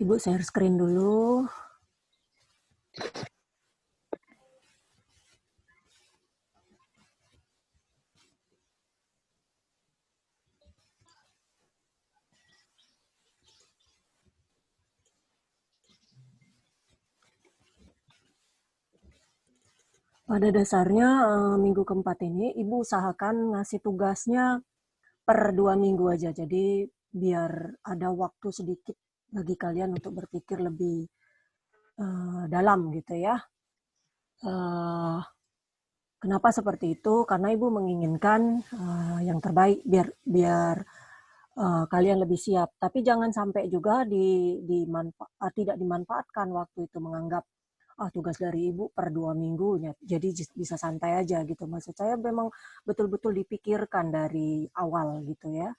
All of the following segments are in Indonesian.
Ibu share screen dulu. Pada dasarnya minggu keempat ini Ibu usahakan ngasih tugasnya per 2 minggu aja. Jadi biar ada waktu sedikit bagi kalian untuk berpikir lebih dalam gitu ya. Kenapa seperti itu? Karena Ibu menginginkan yang terbaik biar kalian lebih siap. Tapi jangan sampai juga tidak dimanfaatkan waktu itu menganggap tugas dari ibu per 2 minggu, jadi bisa santai aja gitu. Maksud saya memang betul-betul dipikirkan dari awal gitu ya.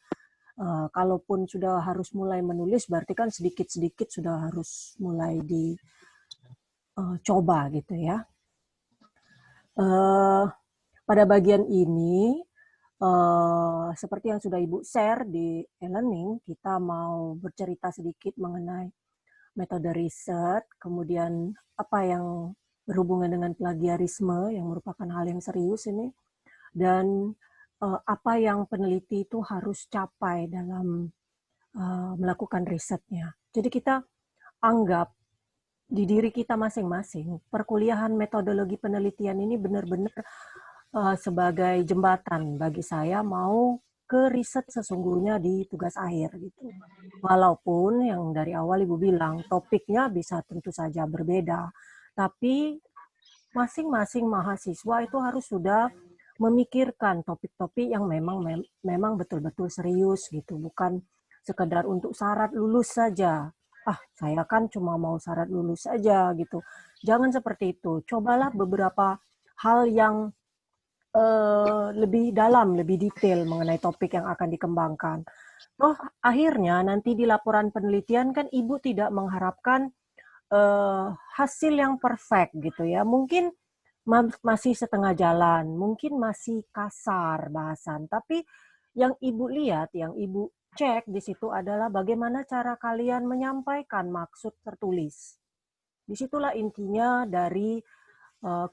Kalaupun sudah harus mulai menulis, berarti kan sedikit-sedikit sudah harus mulai dicoba gitu ya. Pada bagian ini, seperti yang sudah Ibu share di e-learning, kita mau bercerita sedikit mengenai metode riset, kemudian apa yang berhubungan dengan plagiarisme yang merupakan hal yang serius ini, dan apa yang peneliti itu harus capai dalam melakukan risetnya. Jadi kita anggap di diri kita masing-masing, perkuliahan metodologi penelitian ini benar-benar sebagai jembatan bagi saya mau ke riset sesungguhnya di tugas akhir gitu. Walaupun yang dari awal Ibu bilang topiknya bisa tentu saja berbeda, tapi masing-masing mahasiswa itu harus sudah memikirkan topik-topik yang memang betul-betul serius gitu, bukan sekedar untuk syarat lulus saja. Saya kan cuma mau syarat lulus saja gitu. Jangan seperti itu. Cobalah beberapa hal yang lebih dalam, lebih detail mengenai topik yang akan dikembangkan. Toh akhirnya nanti di laporan penelitian kan Ibu tidak mengharapkan hasil yang perfect gitu ya. Mungkin masih setengah jalan, mungkin masih kasar bahasan, tapi yang Ibu lihat, yang Ibu cek di situ adalah bagaimana cara kalian menyampaikan maksud tertulis. Disitulah intinya dari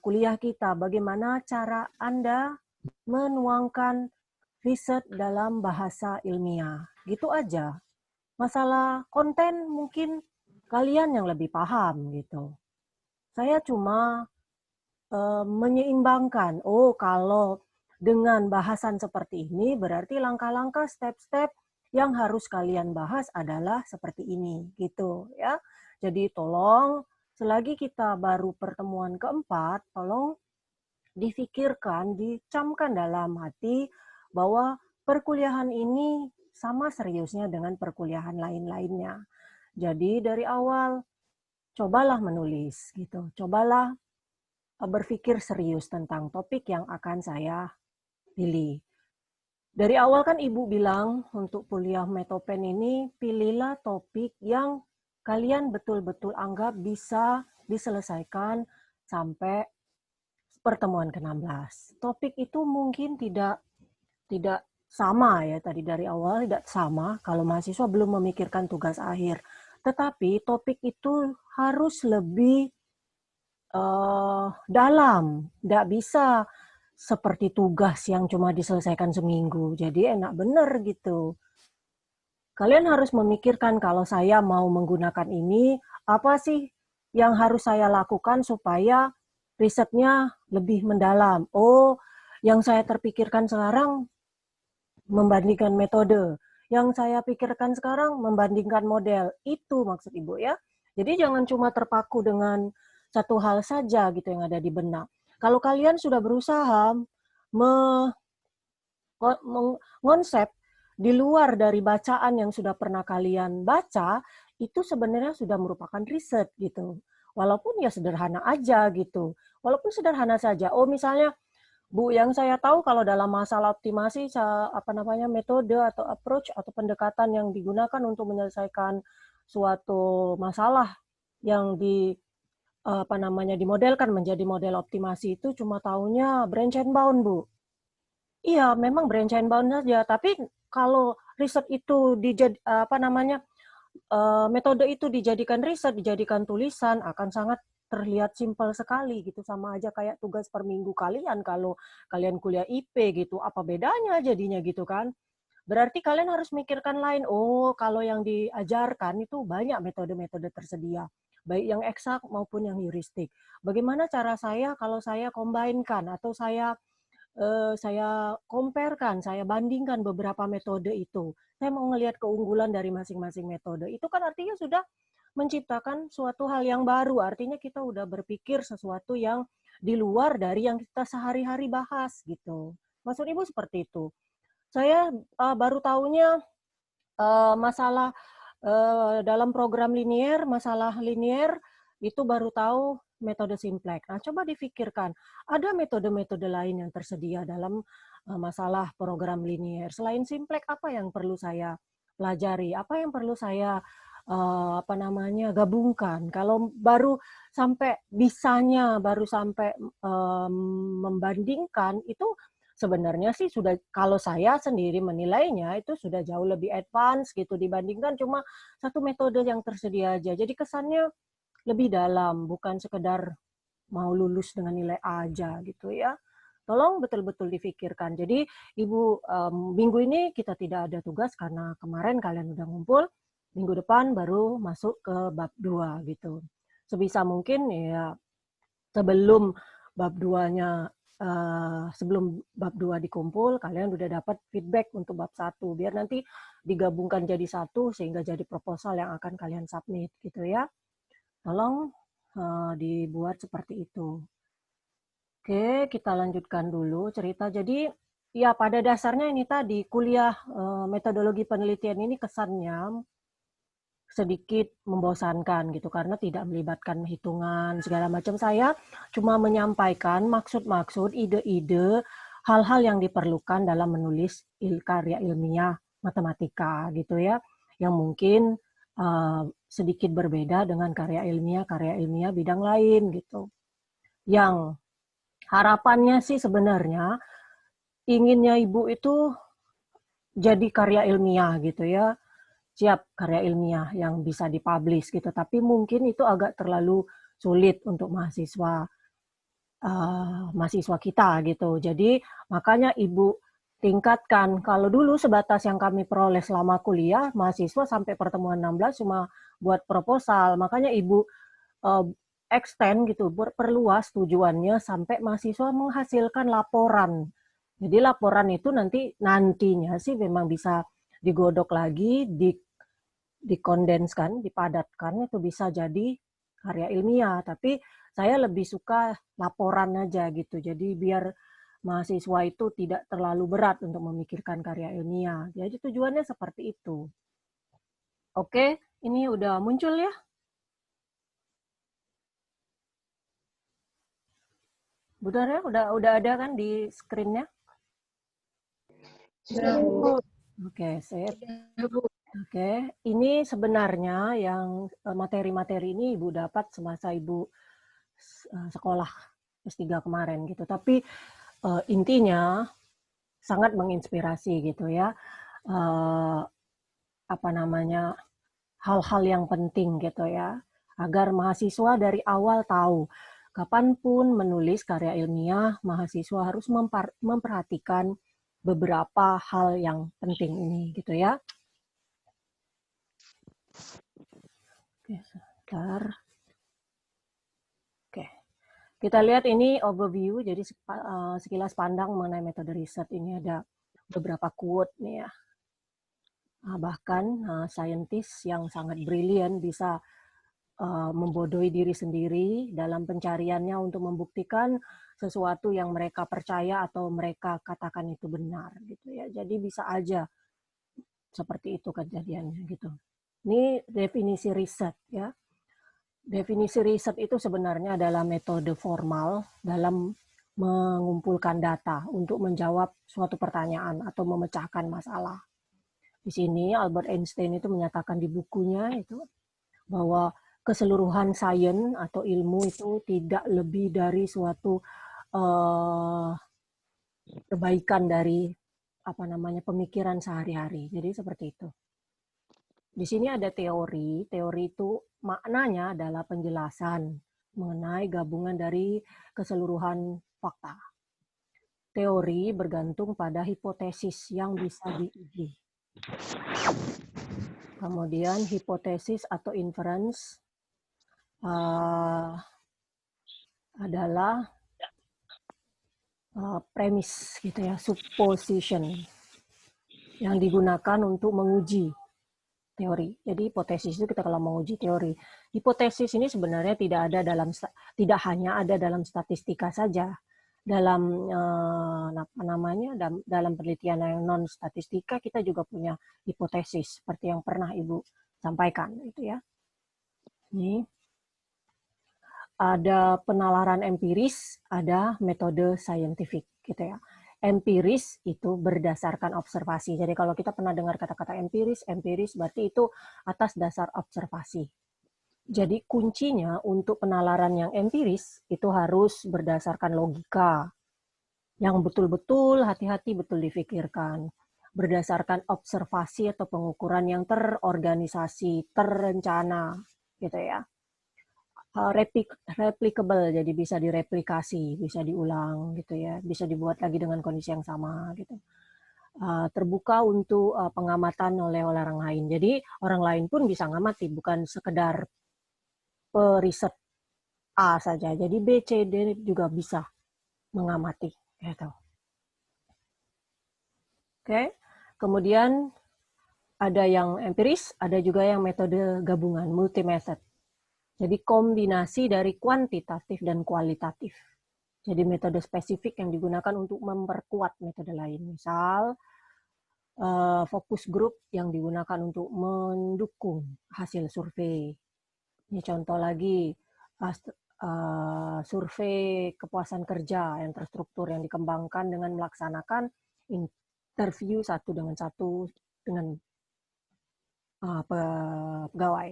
kuliah kita, bagaimana cara Anda menuangkan riset dalam bahasa ilmiah. Gitu aja. Masalah konten mungkin kalian yang lebih paham gitu. Saya cuma menyeimbangkan, kalau dengan bahasan seperti ini berarti langkah-langkah step-step yang harus kalian bahas adalah seperti ini gitu ya. Jadi tolong selagi kita baru pertemuan keempat, tolong difikirkan, dicamkan dalam hati bahwa perkuliahan ini sama seriusnya dengan perkuliahan lain-lainnya. Jadi dari awal cobalah menulis gitu, cobalah berpikir serius tentang topik yang akan saya pilih. Dari awal kan Ibu bilang untuk kuliah Metopen ini pilihlah topik yang kalian betul-betul anggap bisa diselesaikan sampai pertemuan ke-16. Topik itu mungkin tidak sama ya tadi dari awal, tidak sama kalau mahasiswa belum memikirkan tugas akhir. Tetapi topik itu harus lebih dalam, tidak bisa seperti tugas yang cuma diselesaikan seminggu. Jadi enak bener gitu. Kalian harus memikirkan kalau saya mau menggunakan ini, apa sih yang harus saya lakukan supaya risetnya lebih mendalam. Yang saya terpikirkan sekarang membandingkan metode. Yang saya pikirkan sekarang membandingkan model. Itu maksud Ibu ya. Jadi jangan cuma terpaku dengan satu hal saja gitu yang ada di benak. Kalau kalian sudah berusaha mengonsep di luar dari bacaan yang sudah pernah kalian baca, itu sebenarnya sudah merupakan riset gitu. Walaupun ya sederhana aja gitu. Walaupun sederhana saja. Misalnya Bu, yang saya tahu kalau dalam masalah optimasi metode atau approach atau pendekatan yang digunakan untuk menyelesaikan suatu masalah yang dimodelkan menjadi model optimasi itu cuma tahunya branch and bound, Bu. Iya, memang branch and bound saja, tapi kalau riset itu metode itu dijadikan riset, dijadikan tulisan, akan sangat terlihat simpel sekali gitu, sama aja kayak tugas per minggu kalian kalau kalian kuliah IP gitu, apa bedanya jadinya gitu kan? Berarti kalian harus mikirkan lain, oh kalau yang diajarkan itu banyak metode-metode tersedia, baik yang eksak maupun yang heuristik. Bagaimana cara saya kalau saya combine-kan atau saya compare-kan, saya bandingkan beberapa metode itu. Saya mau ngelihat keunggulan dari masing-masing metode. Itu kan artinya sudah menciptakan suatu hal yang baru. Artinya kita udah berpikir sesuatu yang di luar dari yang kita sehari-hari bahas gitu. Maksud Ibu seperti itu. Saya baru tahunya masalah dalam program linier, masalah linier itu baru tahu metode simplex. Nah, coba difikirkan, ada metode-metode lain yang tersedia dalam masalah program linier. Selain simplex, apa yang perlu saya pelajari? Apa yang perlu saya gabungkan? Kalau baru sampai bisanya, baru sampai membandingkan, itu sebenarnya sih sudah, kalau saya sendiri menilainya itu sudah jauh lebih advance gitu dibandingkan cuma satu metode yang tersedia aja. Jadi kesannya lebih dalam, bukan sekedar mau lulus dengan nilai A aja gitu ya. Tolong betul-betul difikirkan. Jadi Ibu, minggu ini kita tidak ada tugas karena kemarin kalian udah ngumpul, minggu depan baru masuk ke bab 2 gitu. Sebisa mungkin ya sebelum bab 2-nya sebelum bab 2 dikumpul, kalian udah dapat feedback untuk bab 1. Biar nanti digabungkan jadi satu sehingga jadi proposal yang akan kalian submit gitu ya. Tolong dibuat seperti itu. Oke, kita lanjutkan dulu cerita. Jadi ya pada dasarnya ini tadi kuliah metodologi penelitian ini kesannya sedikit membosankan gitu karena tidak melibatkan hitungan segala macam. Saya cuma menyampaikan maksud-maksud, ide-ide, hal-hal yang diperlukan dalam menulis karya ilmiah matematika gitu ya, yang mungkin sedikit berbeda dengan karya ilmiah bidang lain gitu. Yang harapannya sih sebenarnya inginnya Ibu itu jadi karya ilmiah gitu ya, siap karya ilmiah yang bisa dipublish gitu, tapi mungkin itu agak terlalu sulit untuk mahasiswa kita gitu. Jadi makanya Ibu tingkatkan. Kalau dulu sebatas yang kami peroleh selama kuliah, mahasiswa sampai pertemuan 16 cuma buat proposal. Makanya Ibu uh, extend gitu, perluas tujuannya sampai mahasiswa menghasilkan laporan. Jadi laporan itu nantinya sih memang bisa digodok lagi, dikondenskan, dipadatkan, itu bisa jadi karya ilmiah. Tapi saya lebih suka laporan aja gitu. Jadi biar mahasiswa itu tidak terlalu berat untuk memikirkan karya ilmiah. Jadi tujuannya seperti itu. Oke, ini udah muncul ya? Benar ya? Udah ada kan di screen-nya? Ya, Bu. Oke, sip. Ya, Bu. Oke, ini sebenarnya yang materi-materi ini Ibu dapat semasa Ibu sekolah S3 kemarin gitu. Tapi intinya sangat menginspirasi gitu ya. Uh, apa namanya, hal-hal yang penting gitu ya. Agar mahasiswa dari awal tahu kapanpun menulis karya ilmiah, mahasiswa harus memperhatikan beberapa hal yang penting ini gitu ya. Oke, sebentar. Oke. Kita lihat ini overview, jadi sekilas pandang mengenai metode riset. Ini ada beberapa quote nih ya. Bahkan saintis yang sangat brilian bisa membodohi diri sendiri dalam pencariannya untuk membuktikan sesuatu yang mereka percaya atau mereka katakan itu benar gitu ya. Jadi bisa aja seperti itu kejadiannya gitu. Ini definisi riset ya. Definisi riset itu sebenarnya adalah metode formal dalam mengumpulkan data untuk menjawab suatu pertanyaan atau memecahkan masalah. Di sini Albert Einstein itu menyatakan di bukunya itu bahwa keseluruhan sains atau ilmu itu tidak lebih dari suatu perbaikan dari pemikiran sehari-hari. Jadi seperti itu. Di sini ada teori. Teori itu maknanya adalah penjelasan mengenai gabungan dari keseluruhan fakta. Teori bergantung pada hipotesis yang bisa diuji. Kemudian hipotesis atau inference adalah premis gitu ya, supposition yang digunakan untuk menguji teori. Jadi hipotesis itu kita kalau menguji teori. Hipotesis ini sebenarnya tidak hanya ada dalam statistika saja. Dalam dalam penelitian yang non statistika kita juga punya hipotesis seperti yang pernah Ibu sampaikan itu ya. Ini ada penalaran empiris, ada metode saintifik gitu ya. Empiris itu berdasarkan observasi. Jadi kalau kita pernah dengar kata-kata empiris, empiris berarti itu atas dasar observasi. Jadi kuncinya untuk penalaran yang empiris itu harus berdasarkan logika. Yang betul-betul hati-hati betul difikirkan. Berdasarkan observasi atau pengukuran yang terorganisasi, terencana gitu ya. Replicable, jadi bisa direplikasi, bisa diulang gitu ya, bisa dibuat lagi dengan kondisi yang sama gitu. Terbuka untuk pengamatan oleh orang lain. Jadi orang lain pun bisa ngamati, bukan sekedar periset A saja. Jadi B, C, D juga bisa mengamati. Gitu. Oke, kemudian ada yang empiris, ada juga yang metode gabungan, multi-method. Jadi kombinasi dari kuantitatif dan kualitatif. Jadi metode spesifik yang digunakan untuk memperkuat metode lain. Misal, fokus grup yang digunakan untuk mendukung hasil survei. Ini contoh lagi, survei kepuasan kerja yang terstruktur yang dikembangkan dengan melaksanakan interview satu dengan pegawai.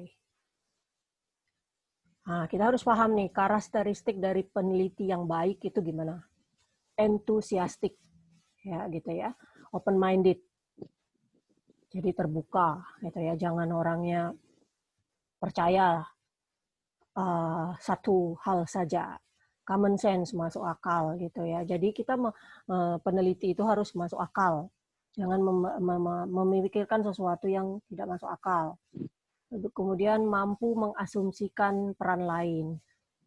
Nah, kita harus paham nih, karakteristik dari peneliti yang baik itu gimana? Enthusiastic, ya gitu ya, open-minded. Jadi terbuka, gitu ya, jangan orangnya percaya satu hal saja. Common sense, masuk akal gitu ya. Jadi kita peneliti itu harus masuk akal. Jangan memikirkan sesuatu yang tidak masuk akal. Kemudian mampu mengasumsikan peran lain.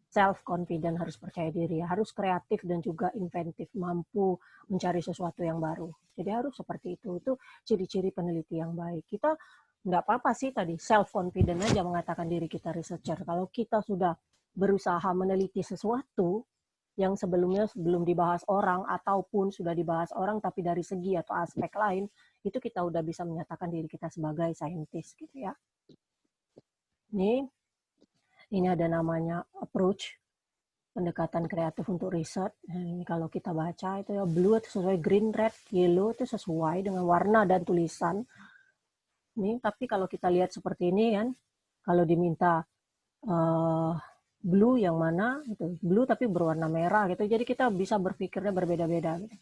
Self-confident, harus percaya diri, harus kreatif dan juga inventif, mampu mencari sesuatu yang baru. Jadi harus seperti itu. Itu ciri-ciri peneliti yang baik. Kita nggak apa-apa sih tadi, self-confident aja mengatakan diri kita researcher. Kalau kita sudah berusaha meneliti sesuatu yang sebelumnya belum dibahas orang ataupun sudah dibahas orang tapi dari segi atau aspek lain, itu kita udah bisa menyatakan diri kita sebagai saintis gitu ya. Ini ada namanya approach, pendekatan kreatif untuk riset. Nah, ini kalau kita baca itu ya, blue itu sesuai, green, red, yellow itu sesuai dengan warna dan tulisan. Ini tapi kalau kita lihat seperti ini kan, kalau diminta blue yang mana itu blue tapi berwarna merah gitu. Jadi kita bisa berpikirnya berbeda-beda gitu.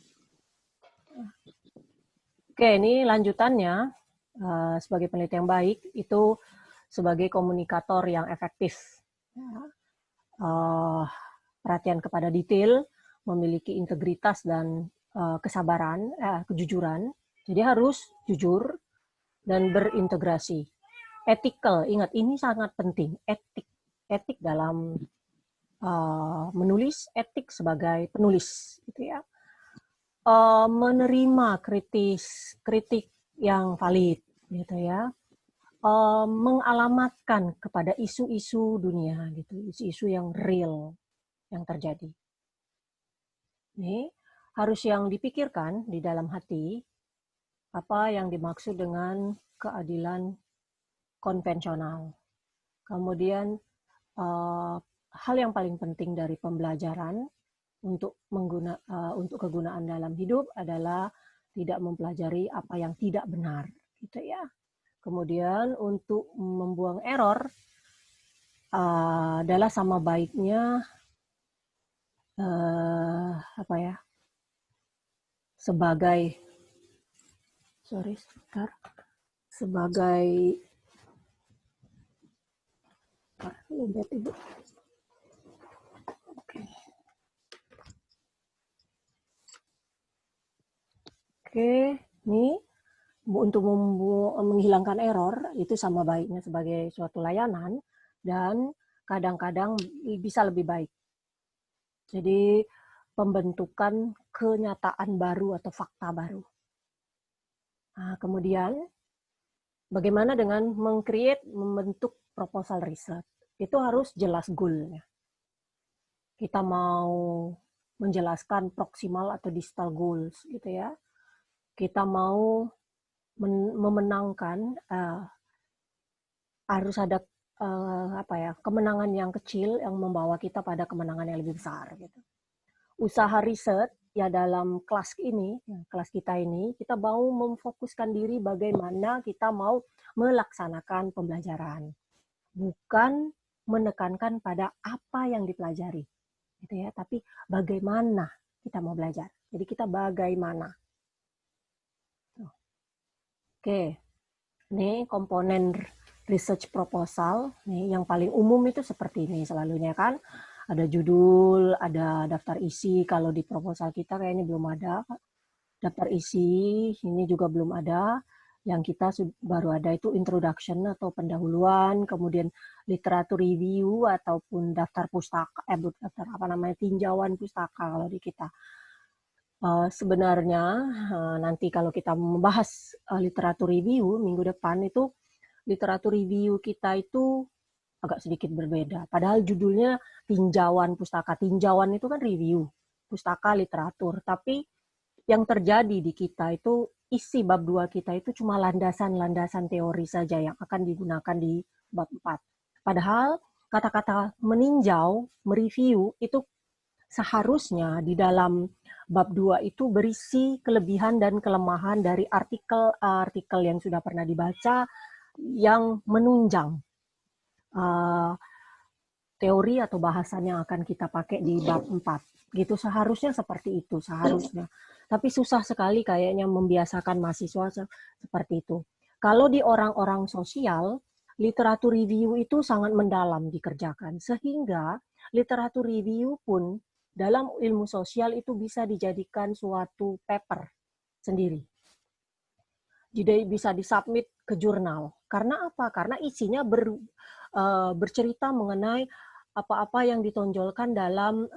Oke, ini lanjutannya sebagai peneliti yang baik itu sebagai komunikator yang efektif. Perhatian kepada detail, memiliki integritas dan kesabaran, kejujuran. Jadi harus jujur dan berintegrasi. Ethical, ingat ini sangat penting. Etik dalam menulis, etik sebagai penulis, gitu ya. Menerima kritik yang valid, gitu ya. Mengalamatkan kepada isu-isu dunia, gitu, isu-isu yang real yang terjadi. Ini harus yang dipikirkan di dalam hati, apa yang dimaksud dengan keadilan konvensional. Kemudian hal yang paling penting dari pembelajaran untuk kegunaan dalam hidup adalah tidak mempelajari apa yang tidak benar, gitu ya. Kemudian untuk membuang error adalah sama baiknya sebagai Lihat Ibu. Oke, ini untuk menghilangkan error itu sama baiknya sebagai suatu layanan dan kadang-kadang bisa lebih baik. Jadi pembentukan kenyataan baru atau fakta baru. Nah, kemudian bagaimana dengan membentuk proposal riset? Itu harus jelas goal-nya. Kita mau menjelaskan proximal atau distal goals gitu ya. Kita mau memenangkan harus ada kemenangan yang kecil yang membawa kita pada kemenangan yang lebih besar gitu. Usaha riset ya dalam kelas ini, kelas kita ini, kita mau memfokuskan diri bagaimana kita mau melaksanakan pembelajaran, bukan menekankan pada apa yang dipelajari, gitu ya. Tapi bagaimana kita mau belajar. Jadi kita bagaimana. Oke, ini komponen research proposal, nih yang paling umum itu seperti ini selalunya kan. Ada judul, ada daftar isi. Kalau di proposal kita kayaknya belum ada. Daftar isi, ini juga belum ada. Yang kita baru ada itu introduction atau pendahuluan, kemudian literatur review ataupun daftar pustaka, tinjauan pustaka kalau di kita. Sebenarnya nanti kalau kita membahas literatur review minggu depan itu literatur review kita itu agak sedikit berbeda. Padahal judulnya tinjauan pustaka. Tinjauan itu kan review, pustaka literatur. Tapi yang terjadi di kita itu isi bab 2 kita itu cuma landasan-landasan teori saja yang akan digunakan di bab 4. Padahal kata-kata meninjau, mereview itu seharusnya di dalam bab 2 itu berisi kelebihan dan kelemahan dari artikel-artikel yang sudah pernah dibaca yang menunjang teori atau bahasan yang akan kita pakai di bab 4. Gitu seharusnya seperti itu, seharusnya. Tapi susah sekali kayaknya membiasakan mahasiswa seperti itu. Kalau di orang-orang sosial, literatur review itu sangat mendalam dikerjakan. Sehingga literatur review pun dalam ilmu sosial itu bisa dijadikan suatu paper sendiri. Jadi bisa disubmit ke jurnal. Karena apa? Karena isinya bercerita mengenai apa-apa yang ditonjolkan dalam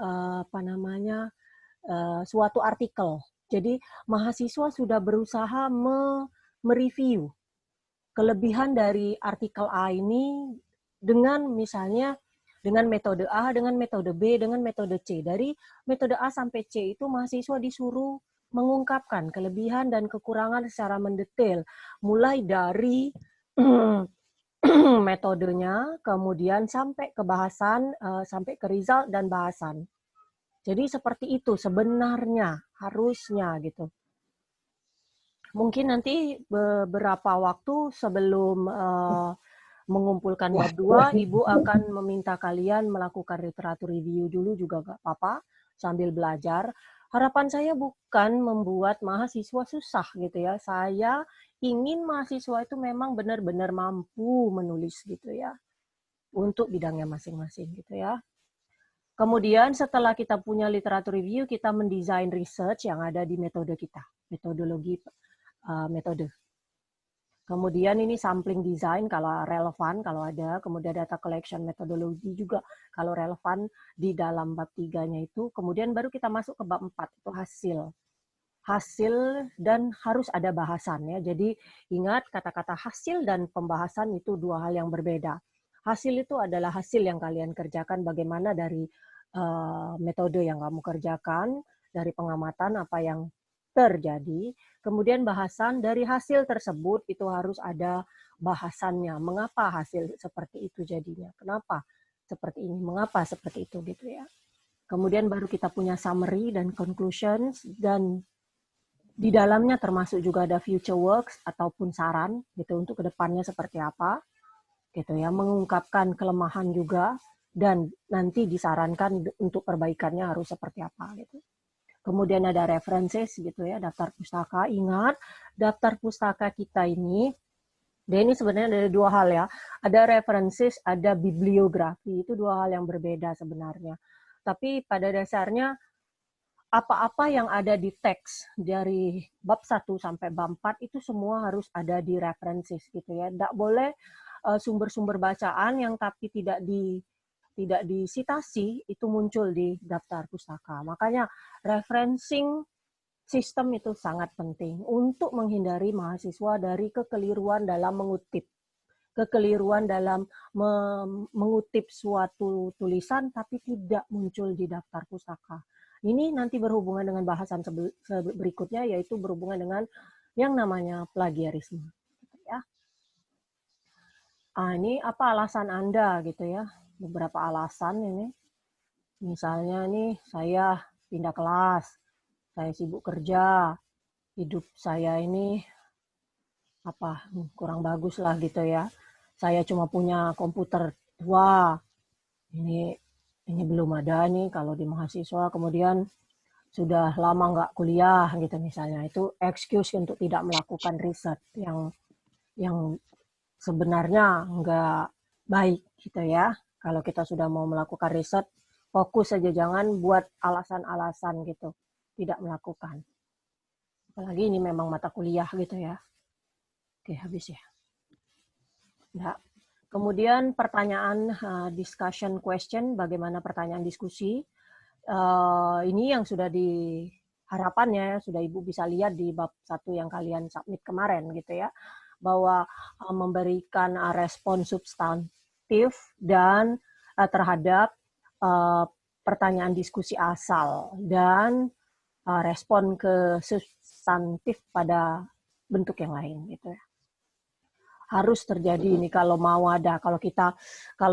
suatu artikel. Jadi mahasiswa sudah berusaha mereview kelebihan dari artikel A ini dengan misalnya dengan metode A, dengan metode B, dengan metode C. Dari metode A sampai C itu mahasiswa disuruh mengungkapkan kelebihan dan kekurangan secara mendetail. Mulai dari metodenya, kemudian sampai ke bahasan, sampai ke result dan bahasan. Jadi seperti itu sebenarnya, harusnya gitu. Mungkin nanti beberapa waktu sebelum mengumpulkan bab 2, Ibu akan meminta kalian melakukan literatur review dulu juga gak apa-apa, sambil belajar. Harapan saya bukan membuat mahasiswa susah gitu ya. Saya ingin mahasiswa itu memang benar-benar mampu menulis gitu ya. Untuk bidangnya masing-masing gitu ya. Kemudian setelah kita punya literatur review, kita mendesain research yang ada di metode kita. Metode. Kemudian ini sampling design kalau relevan, kalau ada. Kemudian data collection metodologi juga kalau relevan di dalam bab 3-nya itu. Kemudian baru kita masuk ke bab 4, itu hasil. Hasil dan harus ada bahasan ya. Jadi ingat kata-kata hasil dan pembahasan itu dua hal yang berbeda. Hasil itu adalah hasil yang kalian kerjakan bagaimana dari metode yang kamu kerjakan, dari pengamatan apa yang terjadi. Kemudian bahasan dari hasil tersebut itu harus ada bahasannya. Mengapa hasil seperti itu jadinya? Kenapa seperti ini? Mengapa seperti itu gitu ya. Kemudian baru kita punya summary dan conclusions dan di dalamnya termasuk juga ada future works ataupun saran gitu untuk kedepannya seperti apa gitu ya, mengungkapkan kelemahan juga dan nanti disarankan untuk perbaikannya harus seperti apa gitu. Kemudian ada references gitu ya, daftar pustaka. Ingat, daftar pustaka kita ini Dia ini sebenarnya ada dua hal ya. Ada references, ada bibliografi. Itu dua hal yang berbeda sebenarnya. Tapi pada dasarnya apa-apa yang ada di teks dari bab 1 sampai bab 4 itu semua harus ada di references gitu ya. Tidak boleh sumber-sumber bacaan yang tapi tidak disitasi itu muncul di daftar pustaka. Makanya referencing sistem itu sangat penting untuk menghindari mahasiswa dari kekeliruan dalam mengutip. Kekeliruan dalam mengutip suatu tulisan tapi tidak muncul di daftar pustaka. Ini nanti berhubungan dengan bahasan berikutnya, yaitu berhubungan dengan yang namanya plagiarisme. Ya. Ini apa alasan Anda gitu ya? Beberapa alasan ini. Misalnya nih, saya pindah kelas, saya sibuk kerja, hidup saya ini kurang bagus lah gitu ya. Saya cuma punya komputer tua. Ini belum ada nih kalau di mahasiswa, kemudian sudah lama nggak kuliah gitu misalnya. Itu excuse untuk tidak melakukan riset yang sebenarnya nggak baik gitu ya. Kalau kita sudah mau melakukan riset, fokus saja, jangan buat alasan-alasan gitu, tidak melakukan. Apalagi ini memang mata kuliah gitu ya. Oke, habis ya. Ya. Kemudian pertanyaan discussion question, bagaimana pertanyaan diskusi. Ini yang sudah harapannya sudah Ibu bisa lihat di bab 1 yang kalian submit kemarin gitu ya, bahwa memberikan respon substantif dan terhadap pertanyaan diskusi asal dan respon ke substantif pada bentuk yang lain gitu ya. Harus terjadi ini kalau mau ada. Kalau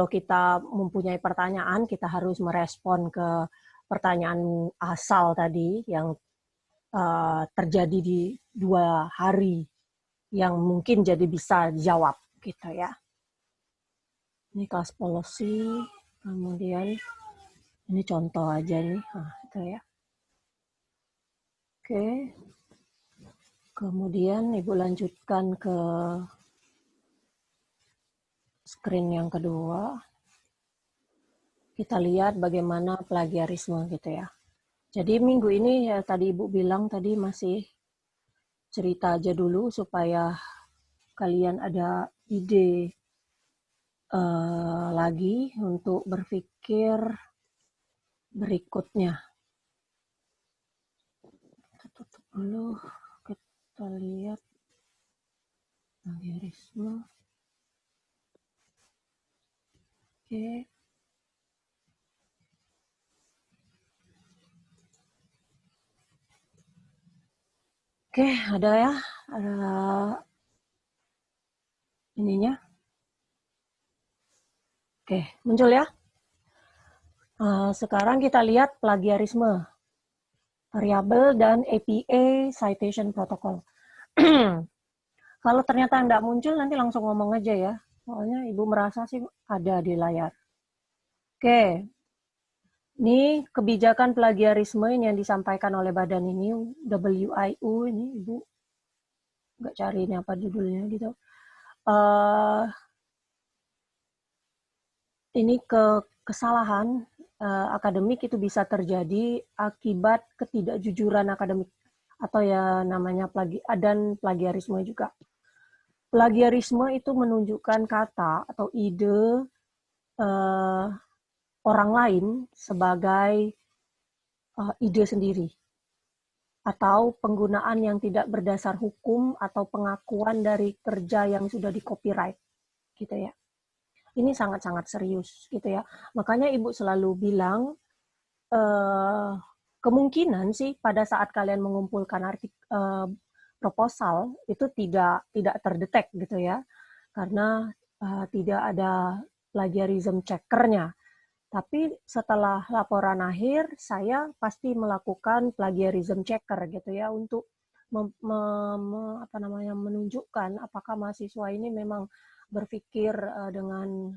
kita mempunyai pertanyaan, kita harus merespon ke pertanyaan asal tadi yang terjadi di 2 hari yang mungkin jadi bisa dijawab gitu ya. Ini kelas policy, kemudian ini contoh aja nih, itu ya. Oke. Kemudian Ibu lanjutkan ke screen yang kedua. Kita lihat bagaimana plagiarisme gitu ya. Jadi minggu ini ya tadi Ibu bilang tadi masih cerita aja dulu supaya kalian ada ide lagi untuk berpikir berikutnya. Kita tutup dulu, kita lihat plagiarisme. Oke. Oke, ada ya, ada ininya. Oke, muncul ya. Sekarang kita lihat plagiarisme, variabel dan APA citation protocol. Kalau ternyata nggak muncul, nanti langsung ngomong aja ya. Soalnya Ibu merasa sih ada di layar. Oke, ini kebijakan plagiarisme yang disampaikan oleh badan ini, WIU, ini Ibu nggak cari ini apa judulnya gitu. Ini kesalahan akademik itu bisa terjadi akibat ketidakjujuran akademik atau ya namanya plagiarisme juga. Plagiarisme itu menunjukkan kata atau ide orang lain sebagai ide sendiri atau penggunaan yang tidak berdasar hukum atau pengakuan dari kerja yang sudah di copyright gitu ya. Ini sangat-sangat serius gitu ya. Makanya Ibu selalu bilang kemungkinan sih pada saat kalian mengumpulkan proposal itu tidak terdetek gitu ya. Karena tidak ada plagiarism checkernya. Tapi setelah laporan akhir, saya pasti melakukan plagiarism checker gitu ya untuk menunjukkan apakah mahasiswa ini memang berpikir dengan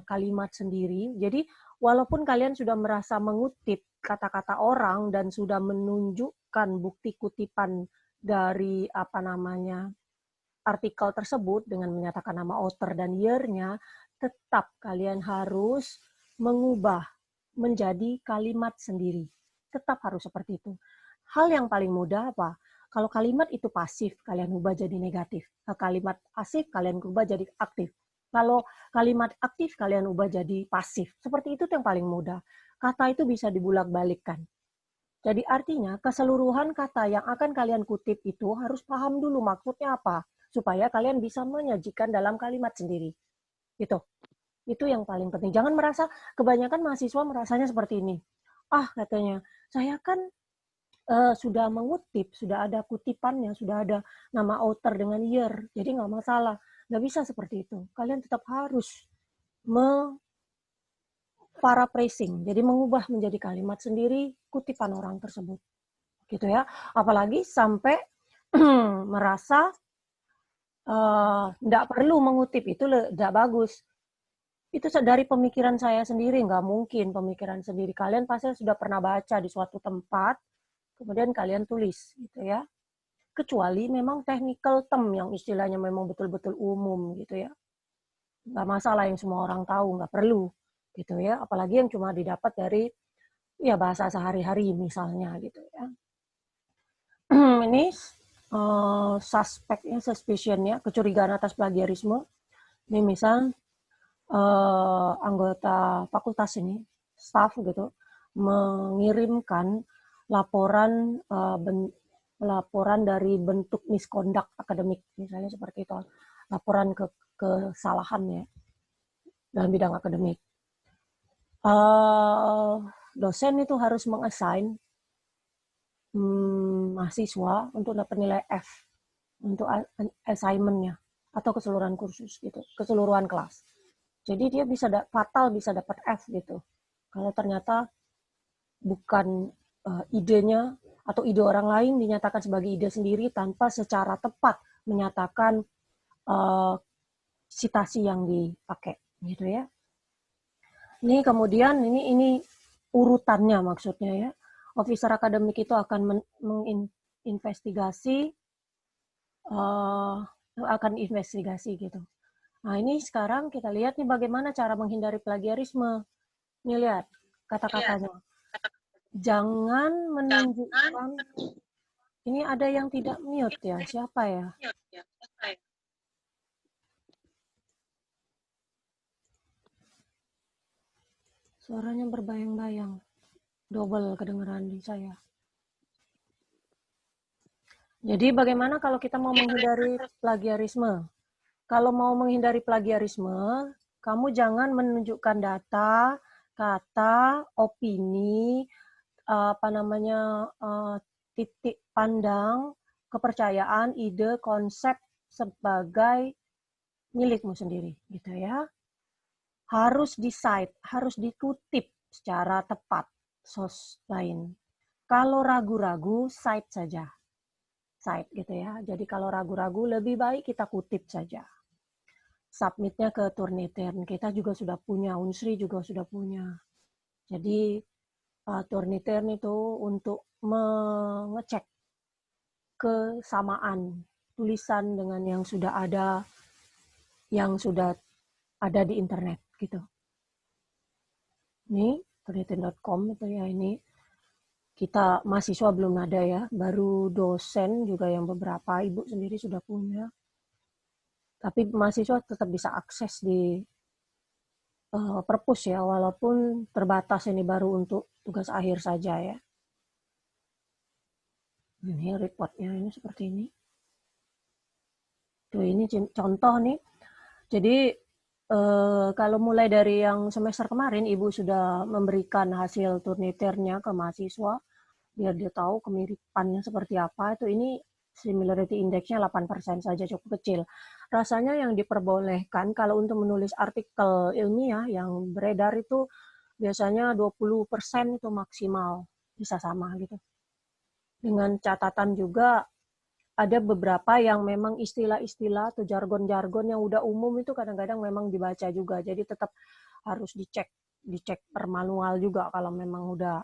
kalimat sendiri. Jadi walaupun kalian sudah merasa mengutip kata-kata orang dan sudah menunjukkan bukti kutipan dari artikel tersebut dengan menyatakan nama author dan year-nya, tetap kalian harus mengubah menjadi kalimat sendiri. Tetap harus seperti itu. Hal yang paling mudah apa? Kalau kalimat itu pasif, kalian ubah jadi negatif. Kalimat pasif, kalian ubah jadi aktif. Kalau kalimat aktif, kalian ubah jadi pasif. Seperti itu yang paling mudah. Kata itu bisa dibulak-balikkan. Jadi artinya keseluruhan kata yang akan kalian kutip itu harus paham dulu maksudnya apa. Supaya kalian bisa menyajikan dalam kalimat sendiri. Itu yang paling penting. Jangan merasa, kebanyakan mahasiswa merasanya seperti ini. Katanya, saya kan sudah mengutip, sudah ada kutipannya, sudah ada nama author dengan year, jadi nggak masalah. Nggak bisa seperti itu. Kalian tetap harus paraphrasing, jadi mengubah menjadi kalimat sendiri kutipan orang tersebut. Gitu ya. Apalagi sampai merasa nggak perlu mengutip, itu nggak bagus. Itu dari pemikiran saya sendiri, nggak mungkin pemikiran sendiri. Kalian pasti sudah pernah baca di suatu tempat, kemudian kalian tulis, gitu ya. Kecuali memang technical term yang istilahnya memang betul-betul umum, gitu ya. Nggak masalah yang semua orang tahu, nggak perlu, gitu ya. Apalagi yang cuma didapat dari ya bahasa sehari-hari misalnya, gitu ya. Ini suspicionnya, kecurigaan atas plagiarisme. Ini misal anggota fakultas ini, staff gitu, mengirimkan laporan dari bentuk misconduct akademik, misalnya seperti itu, laporan kesalahan ya dalam bidang akademik. Dosen itu harus mengassign mahasiswa untuk dapat nilai F untuk assignment-nya atau keseluruhan kursus gitu, keseluruhan kelas. Jadi dia bisa bisa dapat F gitu. Kalau ternyata bukan idenya atau ide orang lain dinyatakan sebagai ide sendiri tanpa secara tepat menyatakan citasi yang dipakai gitu ya. Ini kemudian ini urutannya maksudnya ya. Officer akademik itu akan menginvestigasi gitu. Nah, ini sekarang kita lihat nih bagaimana cara menghindari plagiarisme. Nih lihat kata-katanya. Jangan menunjukkan, ini ada yang tidak mute ya, siapa ya? Suaranya berbayang-bayang, double kedengeran di saya. Jadi bagaimana kalau kita mau menghindari plagiarisme? Kalau mau menghindari plagiarisme, kamu jangan menunjukkan data, kata, opini, titik pandang, kepercayaan, ide, konsep sebagai milikmu sendiri, gitu ya. Harus di-cite, harus dikutip secara tepat source lain. Kalau ragu-ragu, cite saja. Cite gitu ya. Jadi kalau ragu-ragu lebih baik kita kutip saja. Submitnya ke Turnitin. Kita juga sudah punya, Unsri juga sudah punya. Jadi Turnitin itu untuk mengecek kesamaan tulisan dengan yang sudah ada di internet gitu. Ini turnitin.com itu ya, ini kita mahasiswa belum ada ya, baru dosen juga yang beberapa, ibu sendiri sudah punya. Tapi mahasiswa tetap bisa akses di perpus ya, walaupun terbatas, ini baru untuk tugas akhir saja ya. Ini reportnya ini seperti ini. Tuh ini contoh nih. Jadi kalau mulai dari yang semester kemarin, Ibu sudah memberikan hasil Turnitin-nya ke mahasiswa, biar dia tahu kemiripannya seperti apa. Itu ini similarity index-nya 8% saja, cukup kecil. Rasanya yang diperbolehkan kalau untuk menulis artikel ilmiah yang beredar itu biasanya 20% itu maksimal bisa sama gitu. Dengan catatan juga ada beberapa yang memang istilah-istilah atau jargon-jargon yang udah umum itu kadang-kadang memang dibaca juga. Jadi tetap harus dicek per manual juga kalau memang udah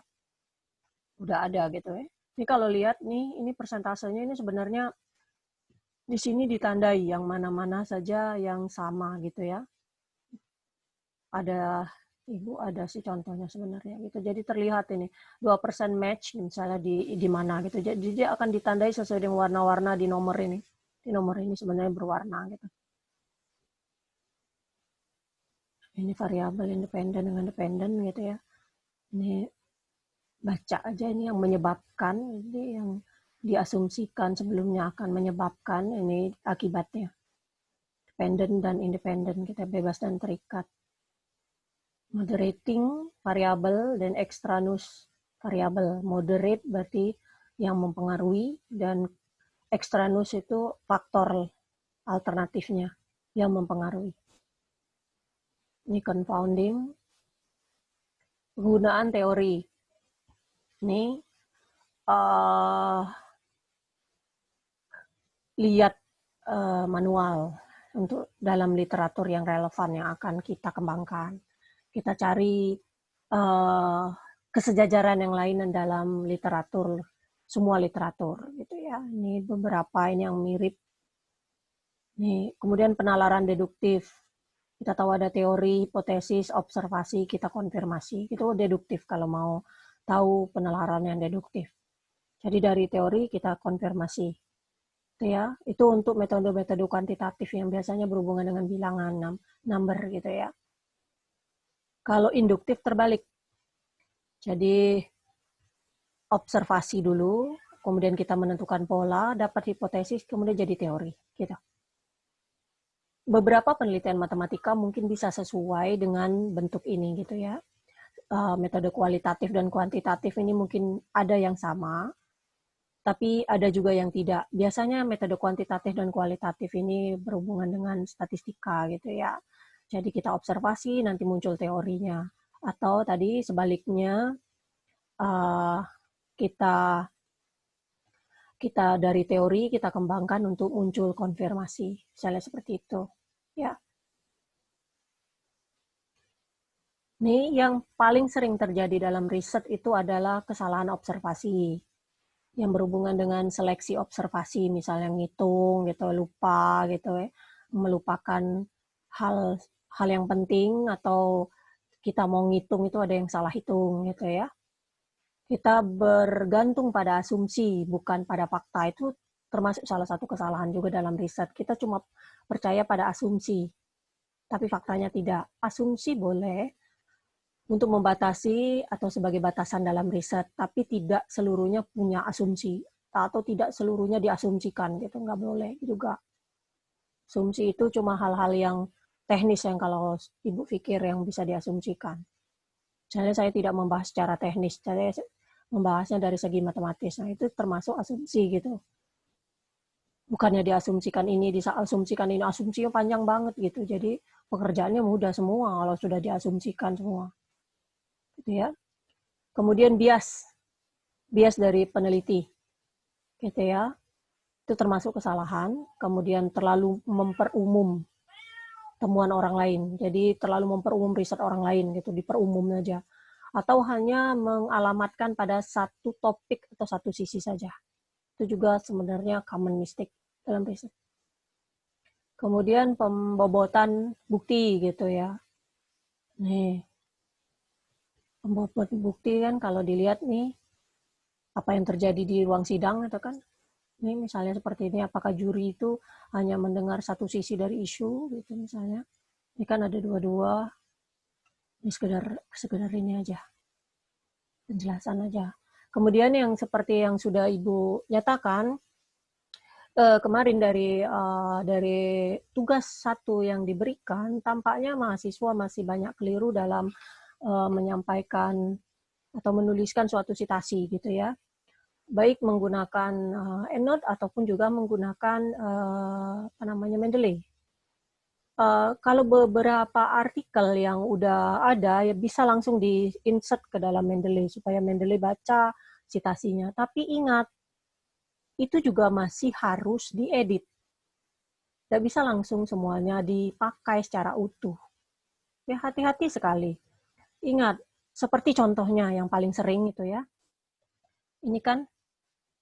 ada gitu ya. Ini kalau lihat nih, ini persentasenya ini sebenarnya Di sini ditandai yang mana-mana saja yang sama gitu ya. Ada Ibu ada sih contohnya sebenarnya gitu. Jadi terlihat ini 2% match misalnya di mana gitu. Jadi dia akan ditandai sesuai dengan warna-warna di nomor ini. Di nomor ini sebenarnya berwarna gitu. Ini variabel independen dengan dependen gitu ya. Ini baca aja ini yang menyebabkan, ini yang diasumsikan sebelumnya akan menyebabkan, ini akibatnya. Dependen dan independen, kita bebas dan terikat. Moderating variabel dan extraneous variabel. Moderate berarti yang mempengaruhi, dan extraneous itu faktor alternatifnya yang mempengaruhi. Ini confounding. Penggunaan teori. Ini lihat manual untuk dalam literatur yang relevan yang akan kita kembangkan. Kita cari kesejajaran yang lain dalam literatur, semua literatur gitu ya. Ini beberapa ini yang mirip. Nih, kemudian penalaran deduktif. Kita tahu ada teori, hipotesis, observasi, kita konfirmasi. Itu deduktif kalau mau tahu penalaran yang deduktif. Jadi dari teori kita konfirmasi. Itu ya, itu untuk metode-metode kuantitatif yang biasanya berhubungan dengan bilangan number gitu ya. Kalau induktif terbalik. Jadi observasi dulu, kemudian kita menentukan pola, dapat hipotesis, kemudian jadi teori gitu. Beberapa penelitian matematika mungkin bisa sesuai dengan bentuk ini gitu ya. Metode kualitatif dan kuantitatif ini mungkin ada yang sama, tapi ada juga yang tidak. Biasanya metode kuantitatif dan kualitatif ini berhubungan dengan statistika gitu ya. Jadi kita observasi, nanti muncul teorinya. Atau tadi sebaliknya, kita dari teori kita kembangkan untuk muncul konfirmasi. Misalnya seperti itu. Ya. Ini yang paling sering terjadi dalam riset itu adalah kesalahan observasi yang berhubungan dengan seleksi observasi, misalnya ngitung gitu, lupa gitu ya, melupakan hal hal yang penting, atau kita mau ngitung itu ada yang salah hitung gitu ya. Kita bergantung pada asumsi bukan pada fakta, itu termasuk salah satu kesalahan juga dalam riset. Kita cuma percaya pada asumsi, tapi faktanya tidak. Asumsi boleh untuk membatasi atau sebagai batasan dalam riset, tapi tidak seluruhnya punya asumsi atau tidak seluruhnya diasumsikan gitu, nggak boleh juga. Asumsi itu cuma hal-hal yang teknis yang kalau Ibu pikir yang bisa diasumsikan. Misalnya saya tidak membahas secara teknis, saya membahasnya dari segi matematis. Nah itu termasuk asumsi gitu. Bukannya diasumsikan ini, diasumsikan ini, asumsinya panjang banget gitu. Jadi pekerjaannya mudah semua kalau sudah diasumsikan semua. Gitu ya. Kemudian bias dari peneliti, gitu ya, itu termasuk kesalahan. Kemudian terlalu memperumum temuan orang lain, jadi terlalu memperumum riset orang lain, gitu, diperumum aja. Atau hanya mengalamatkan pada satu topik atau satu sisi saja. Itu juga sebenarnya common mistake dalam riset. Kemudian pembobotan bukti, gitu ya. Nih, pembobotan bukti kan kalau dilihat nih, apa yang terjadi di ruang sidang itu kan, ini misalnya seperti ini, apakah juri itu hanya mendengar satu sisi dari isu gitu misalnya. Ini kan ada dua-dua, ini sekedar ini aja, penjelasan aja. Kemudian yang seperti yang sudah Ibu nyatakan kemarin dari tugas satu yang diberikan, tampaknya mahasiswa masih banyak keliru dalam menyampaikan atau menuliskan suatu sitasi gitu ya. Baik menggunakan EndNote ataupun juga menggunakan Mendeley. Kalau beberapa artikel yang udah ada ya bisa langsung di-insert ke dalam Mendeley supaya Mendeley baca citasinya. Tapi ingat, itu juga masih harus diedit. Tidak bisa langsung semuanya dipakai secara utuh. Ya hati-hati sekali. Ingat, seperti contohnya yang paling sering itu ya. Ini kan,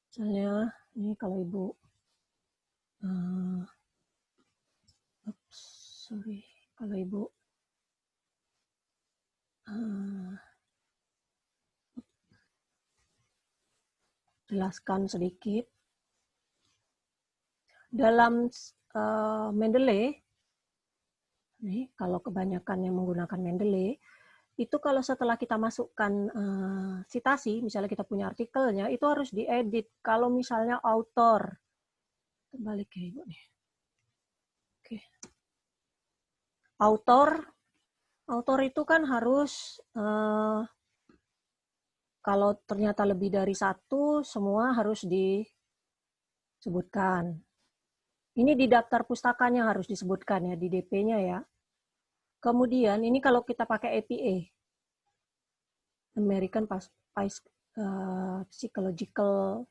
misalnya, ini kalau Ibu Sorry, kalau Ibu jelaskan sedikit. Dalam Mendeley, nih, kalau kebanyakan yang menggunakan Mendeley, itu kalau setelah kita masukkan sitasi, misalnya kita punya artikelnya, itu harus diedit. Kalau misalnya author, balik ke Ibu nih. Oke. Author itu kan harus, kalau ternyata lebih dari satu, semua harus disebutkan. Ini di daftar pustakanya harus disebutkan ya, di DP-nya ya. Kemudian ini kalau kita pakai APA, American Psychological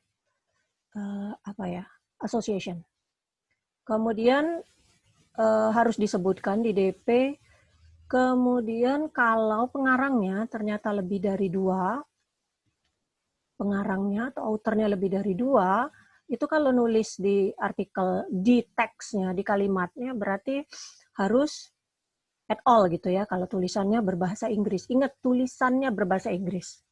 Association. Kemudian harus disebutkan di DP. Kemudian kalau pengarangnya ternyata lebih dari 2, pengarangnya atau autornya lebih dari 2, itu kalau nulis di artikel, di teksnya, di kalimatnya, berarti harus at all gitu ya, kalau tulisannya berbahasa Inggris. Ingat, tulisannya berbahasa Inggris,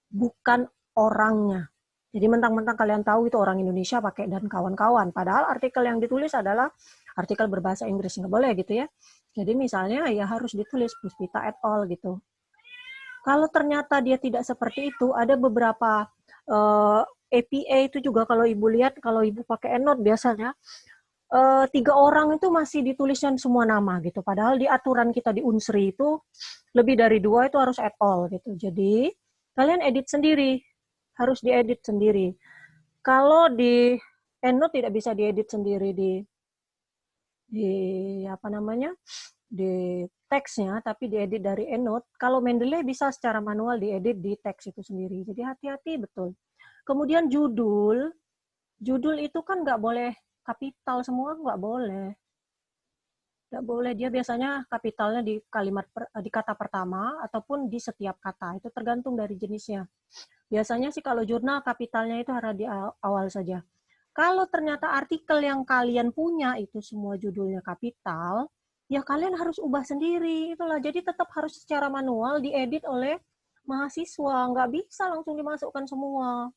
bukan orangnya. Jadi mentang-mentang kalian tahu itu orang Indonesia pakai dan kawan-kawan, padahal artikel yang ditulis adalah artikel berbahasa Inggris, nggak boleh gitu ya. Jadi misalnya ya harus ditulis Puspita et al. Gitu. Kalau ternyata dia tidak seperti itu, ada beberapa APA itu juga kalau Ibu lihat, kalau Ibu pakai EndNote biasanya, 3 orang itu masih dituliskan semua nama gitu. Padahal di aturan kita di Unsri itu lebih dari 2 itu harus at all gitu. Jadi kalian edit sendiri, harus diedit sendiri. Kalau di EndNote tidak bisa diedit sendiri di teksnya, tapi diedit dari EndNote. Kalau Mendeley bisa secara manual diedit di teks itu sendiri. Jadi hati-hati betul. Kemudian judul itu kan nggak boleh kapital semua, nggak boleh. Nggak boleh, dia biasanya kapitalnya di di kata pertama ataupun di setiap kata. Itu tergantung dari jenisnya. Biasanya sih kalau jurnal kapitalnya itu harus di awal saja. Kalau ternyata artikel yang kalian punya itu semua judulnya kapital, ya kalian harus ubah sendiri. Itulah, jadi tetap harus secara manual diedit oleh mahasiswa. Nggak bisa langsung dimasukkan semua.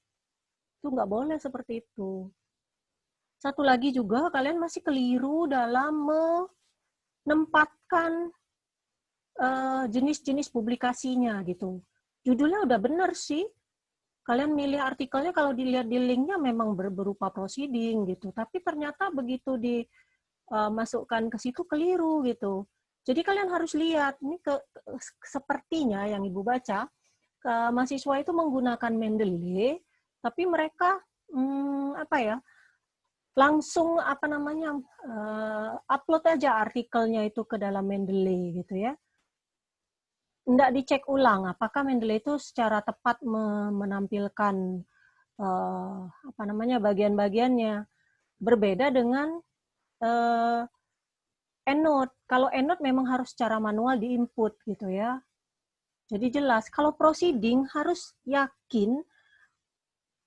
Itu nggak boleh seperti itu. Satu lagi juga, kalian masih keliru dalam menempatkan jenis-jenis publikasinya gitu. Judulnya udah benar sih. Kalian milih artikelnya kalau dilihat di linknya memang berupa proceeding gitu. Tapi ternyata begitu dimasukkan ke situ keliru gitu. Jadi kalian harus lihat, ini sepertinya yang Ibu baca, mahasiswa itu menggunakan Mendeley, tapi mereka langsung upload aja artikelnya itu ke dalam Mendeley gitu ya. Nggak dicek ulang apakah Mendeley itu secara tepat menampilkan bagian-bagiannya. Berbeda dengan EndNote. Kalau EndNote memang harus secara manual di-input gitu ya. Jadi jelas, kalau proceeding harus yakin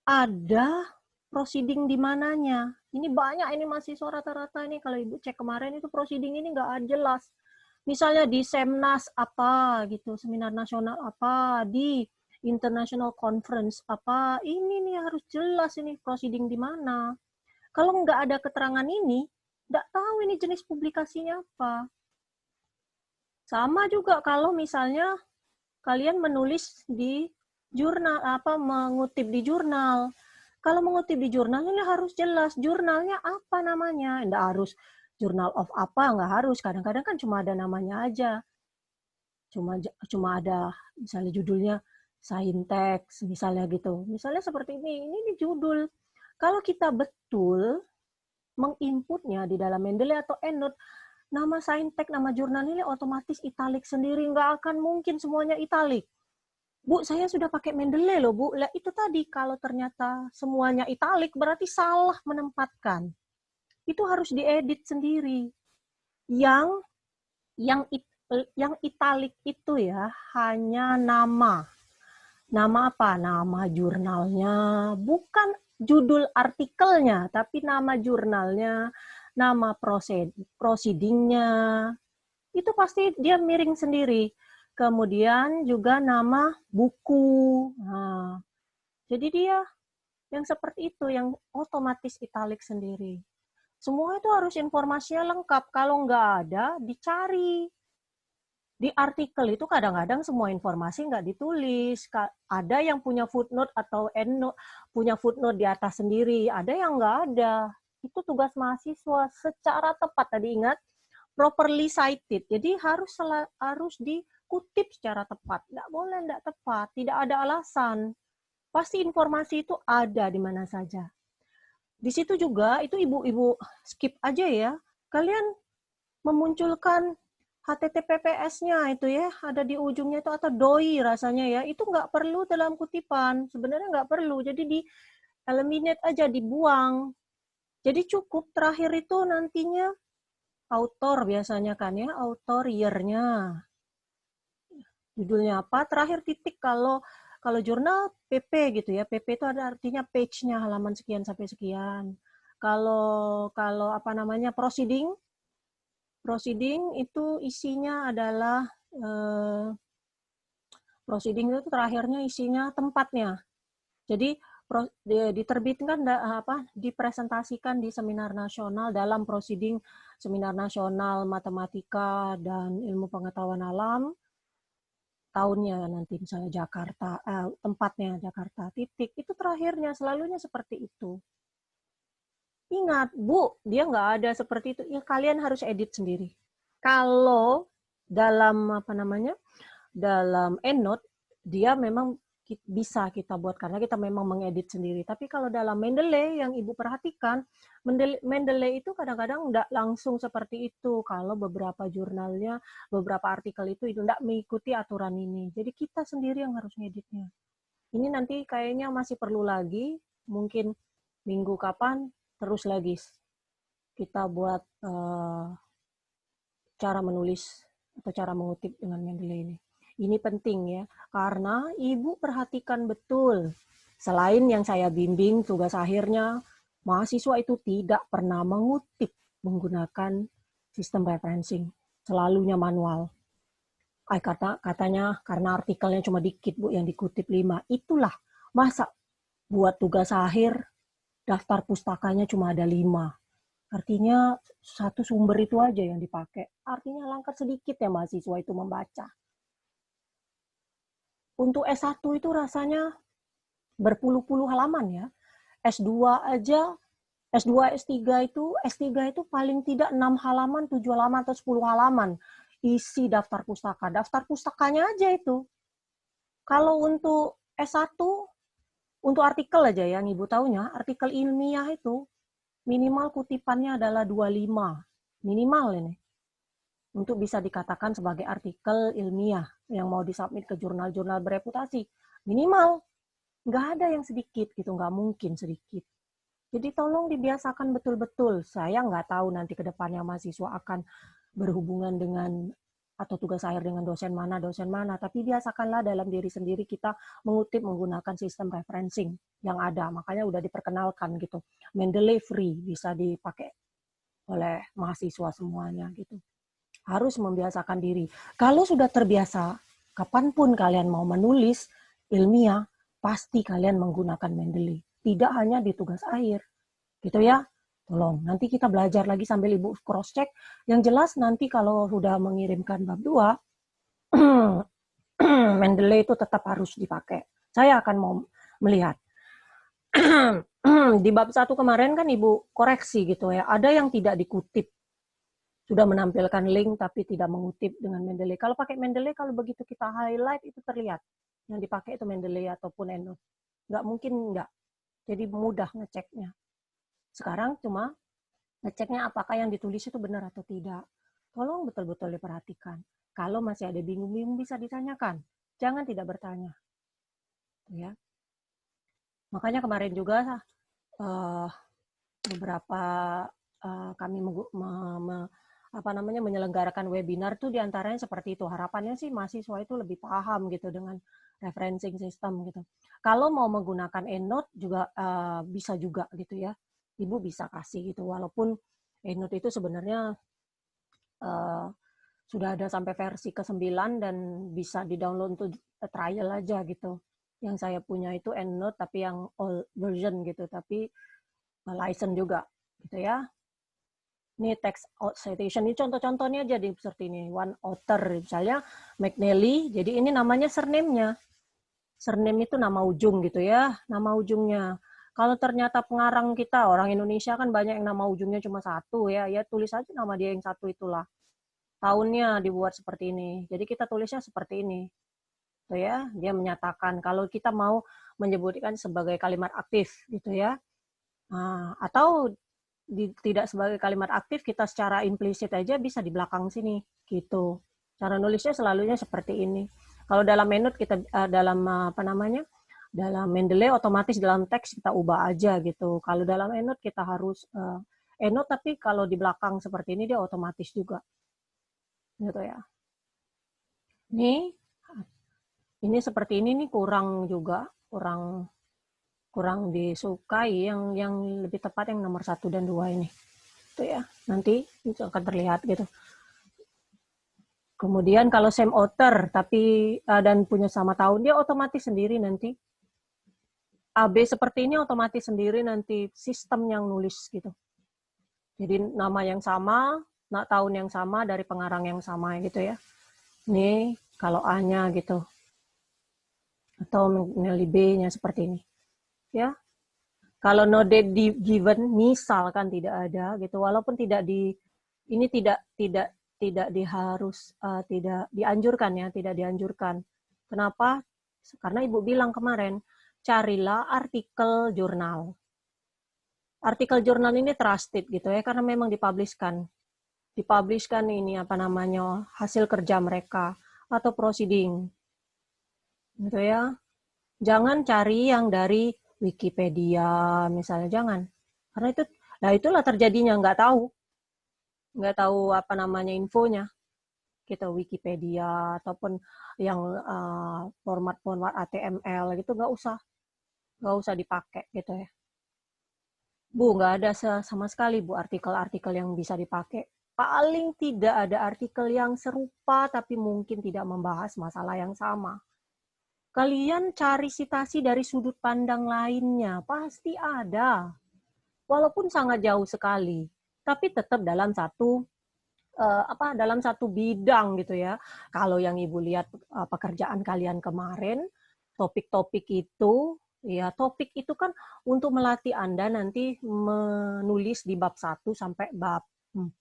ada proceeding di mananya. Ini banyak ini mahasiswa rata-rata ini, kalau Ibu cek kemarin itu proceeding ini nggak jelas. Misalnya di Semnas apa gitu, seminar nasional apa, di international conference apa, ini nih harus jelas ini proceeding di mana. Kalau nggak ada keterangan ini, nggak tahu ini jenis publikasinya apa. Sama juga kalau misalnya kalian menulis di jurnal, mengutip di jurnal. Kalau mengutip di jurnal ini harus jelas jurnalnya apa namanya. Nggak harus jurnal of apa, nggak harus. Kadang-kadang kan cuma ada namanya aja. Cuma ada misalnya judulnya Saintex misalnya gitu. Misalnya seperti ini di judul. Kalau kita betul menginputnya di dalam Mendeley atau EndNote, nama Saintek, nama jurnal ini otomatis italik sendiri, nggak akan mungkin semuanya italik. Bu, saya sudah pakai Mendeley loh, Bu. Lah itu tadi, kalau ternyata semuanya italik, berarti salah menempatkan. Itu harus diedit sendiri. Yang italik itu ya, hanya nama. Nama apa? Nama jurnalnya. Bukan judul artikelnya, tapi nama jurnalnya, nama proceedingnya, itu pasti dia miring sendiri. Kemudian juga nama buku. Nah, jadi dia yang seperti itu, yang otomatis italik sendiri. Semua itu harus informasinya lengkap. Kalau nggak ada, dicari. Di artikel itu kadang-kadang semua informasi nggak ditulis. Ada yang punya footnote atau endnote, punya footnote di atas sendiri. Ada yang nggak ada. Itu tugas mahasiswa secara tepat. Tadi ingat, properly cited. Jadi harus dikutip secara tepat. Nggak boleh nggak tepat. Tidak ada alasan. Pasti informasi itu ada di mana saja. Di situ juga, itu ibu-ibu skip aja ya. Kalian memunculkan HTTPS-nya itu ya, ada di ujungnya itu, atau doi rasanya ya, itu nggak perlu dalam kutipan, sebenarnya nggak perlu, jadi di eliminate aja, dibuang. Jadi cukup terakhir itu nantinya author biasanya kan ya, author year-nya, judulnya apa, terakhir titik. Kalau jurnal PP gitu ya, PP itu ada artinya page-nya, halaman sekian sampai sekian. Kalau apa namanya, proceeding itu isinya adalah proceeding itu terakhirnya isinya tempatnya. Jadi diterbitkan dipresentasikan di seminar nasional dalam proceeding seminar nasional matematika dan ilmu pengetahuan alam, tahunnya nanti misalnya Jakarta, tempatnya Jakarta, titik, itu terakhirnya selalunya seperti itu. Ingat, Bu, dia nggak ada seperti itu. Ya kalian harus edit sendiri. Kalau dalam dalam EndNote, dia memang bisa kita buat karena kita memang mengedit sendiri. Tapi kalau dalam Mendeley yang Ibu perhatikan, Mendeley itu kadang-kadang nggak langsung seperti itu. Kalau beberapa jurnalnya, beberapa artikel itu nggak mengikuti aturan ini. Jadi kita sendiri yang harus ngeditnya. Ini nanti kayaknya masih perlu lagi, mungkin minggu kapan, terus lagi kita buat cara menulis atau cara mengutip dengan Mendeley ini. Ini penting ya, karena Ibu perhatikan betul. Selain yang saya bimbing, tugas akhirnya, mahasiswa itu tidak pernah mengutip menggunakan sistem referencing. Selalunya manual. Katanya karena artikelnya cuma dikit, Bu, yang dikutip 5. Itulah, masa buat tugas akhir, daftar pustakanya cuma ada 5. Artinya satu sumber itu aja yang dipakai. Artinya langkah sedikit ya mahasiswa itu membaca. Untuk S1 itu rasanya berpuluh-puluh halaman ya. S2 aja, S2, S3 itu paling tidak 6 halaman, 7 halaman, atau 10 halaman isi daftar pustaka. Daftar pustakanya aja itu. Kalau untuk S1, untuk artikel aja yang Ibu tahunya, artikel ilmiah itu minimal kutipannya adalah 25. Minimal ini. Untuk bisa dikatakan sebagai artikel ilmiah yang mau disubmit ke jurnal-jurnal bereputasi. Minimal. Nggak ada yang sedikit gitu, nggak mungkin sedikit. Jadi tolong dibiasakan betul-betul. Saya nggak tahu nanti ke depannya mahasiswa akan berhubungan dengan atau tugas akhir dengan dosen mana, tapi biasakanlah dalam diri sendiri kita mengutip menggunakan sistem referencing yang ada. Makanya udah diperkenalkan gitu. Mendeley free, bisa dipakai oleh mahasiswa semuanya gitu. Harus membiasakan diri. Kalau sudah terbiasa, kapanpun kalian mau menulis ilmiah, pasti kalian menggunakan Mendeley. Tidak hanya di tugas akhir. Gitu ya. Tolong, nanti kita belajar lagi sambil Ibu cross-check. Yang jelas nanti kalau sudah mengirimkan bab 2, Mendeley itu tetap harus dipakai. Saya akan mau melihat. Di bab 1 kemarin kan Ibu koreksi gitu ya. Ada yang tidak dikutip. Sudah menampilkan link tapi tidak mengutip dengan Mendeley. Kalau pakai Mendeley, kalau begitu kita highlight itu terlihat. Yang dipakai itu Mendeley ataupun EndNote. Nggak mungkin nggak. Jadi mudah ngeceknya. Sekarang cuma ngeceknya apakah yang ditulis itu benar atau tidak. Tolong betul-betul diperhatikan. Kalau masih ada bingung-bingung bisa ditanyakan. Jangan tidak bertanya. Ya. Makanya kemarin juga beberapa kami menyelenggarakan webinar tuh diantaranya seperti itu. Harapannya sih mahasiswa itu lebih paham gitu dengan referencing system gitu. Kalau mau menggunakan EndNote juga bisa juga gitu ya. Ibu bisa kasih gitu. Walaupun EndNote itu sebenarnya sudah ada sampai versi ke-9 dan bisa di-download untuk trial aja gitu. Yang saya punya itu EndNote tapi yang old version gitu, tapi license juga gitu ya. Ini text citation, ini contoh-contohnya aja seperti ini. One author, misalnya McNally, jadi ini namanya surname-nya. Surname itu nama ujung gitu ya, nama ujungnya. Kalau ternyata pengarang kita, orang Indonesia kan banyak yang nama ujungnya cuma satu ya, ya tulis aja nama dia yang satu itulah. Tahunnya dibuat seperti ini. Jadi kita tulisnya seperti ini. Gitu ya. Dia menyatakan kalau kita mau menyebutkan sebagai kalimat aktif gitu ya. Nah, atau tidak sebagai kalimat aktif, kita secara implisit aja bisa di belakang sini gitu. Cara nulisnya selalunya seperti ini. Kalau dalam EndNote kita dalam Mendeley otomatis dalam teks kita ubah aja gitu. Kalau dalam EndNote kita harus EndNote, tapi kalau di belakang seperti ini dia otomatis juga gitu ya. Ini seperti ini nih kurang juga, kurang disukai. Yang lebih tepat yang nomor 1 dan 2 ini. Itu ya. Nanti itu akan terlihat gitu. Kemudian kalau same author tapi dan punya sama tahun, dia otomatis sendiri nanti. AB seperti ini otomatis sendiri nanti sistem yang nulis gitu. Jadi nama yang sama, tahun yang sama dari pengarang yang sama gitu ya. Ini kalau A-nya gitu. Atau nilai B-nya seperti ini. Ya. Kalau no date given misalkan tidak ada gitu, walaupun tidak tidak dianjurkan ya, tidak dianjurkan. Kenapa? Karena Ibu bilang kemarin, carilah artikel jurnal. Artikel jurnal ini trusted gitu ya, karena memang dipublishkan ini hasil kerja mereka atau proceeding gitu ya. Jangan cari yang dari Wikipedia misalnya, jangan, karena itulah terjadinya nggak tahu infonya gitu. Wikipedia ataupun yang format-format HTML gitu nggak usah dipakai gitu ya. Bu, nggak ada sama sekali Bu artikel-artikel yang bisa dipakai. Paling tidak ada artikel yang serupa tapi mungkin tidak membahas masalah yang sama. Kalian cari sitasi dari sudut pandang lainnya, pasti ada. Walaupun sangat jauh sekali, tapi tetap dalam satu bidang gitu ya. Kalau yang Ibu lihat pekerjaan kalian kemarin, topik-topik itu, ya topik itu kan untuk melatih Anda nanti menulis di bab 1 sampai bab 4.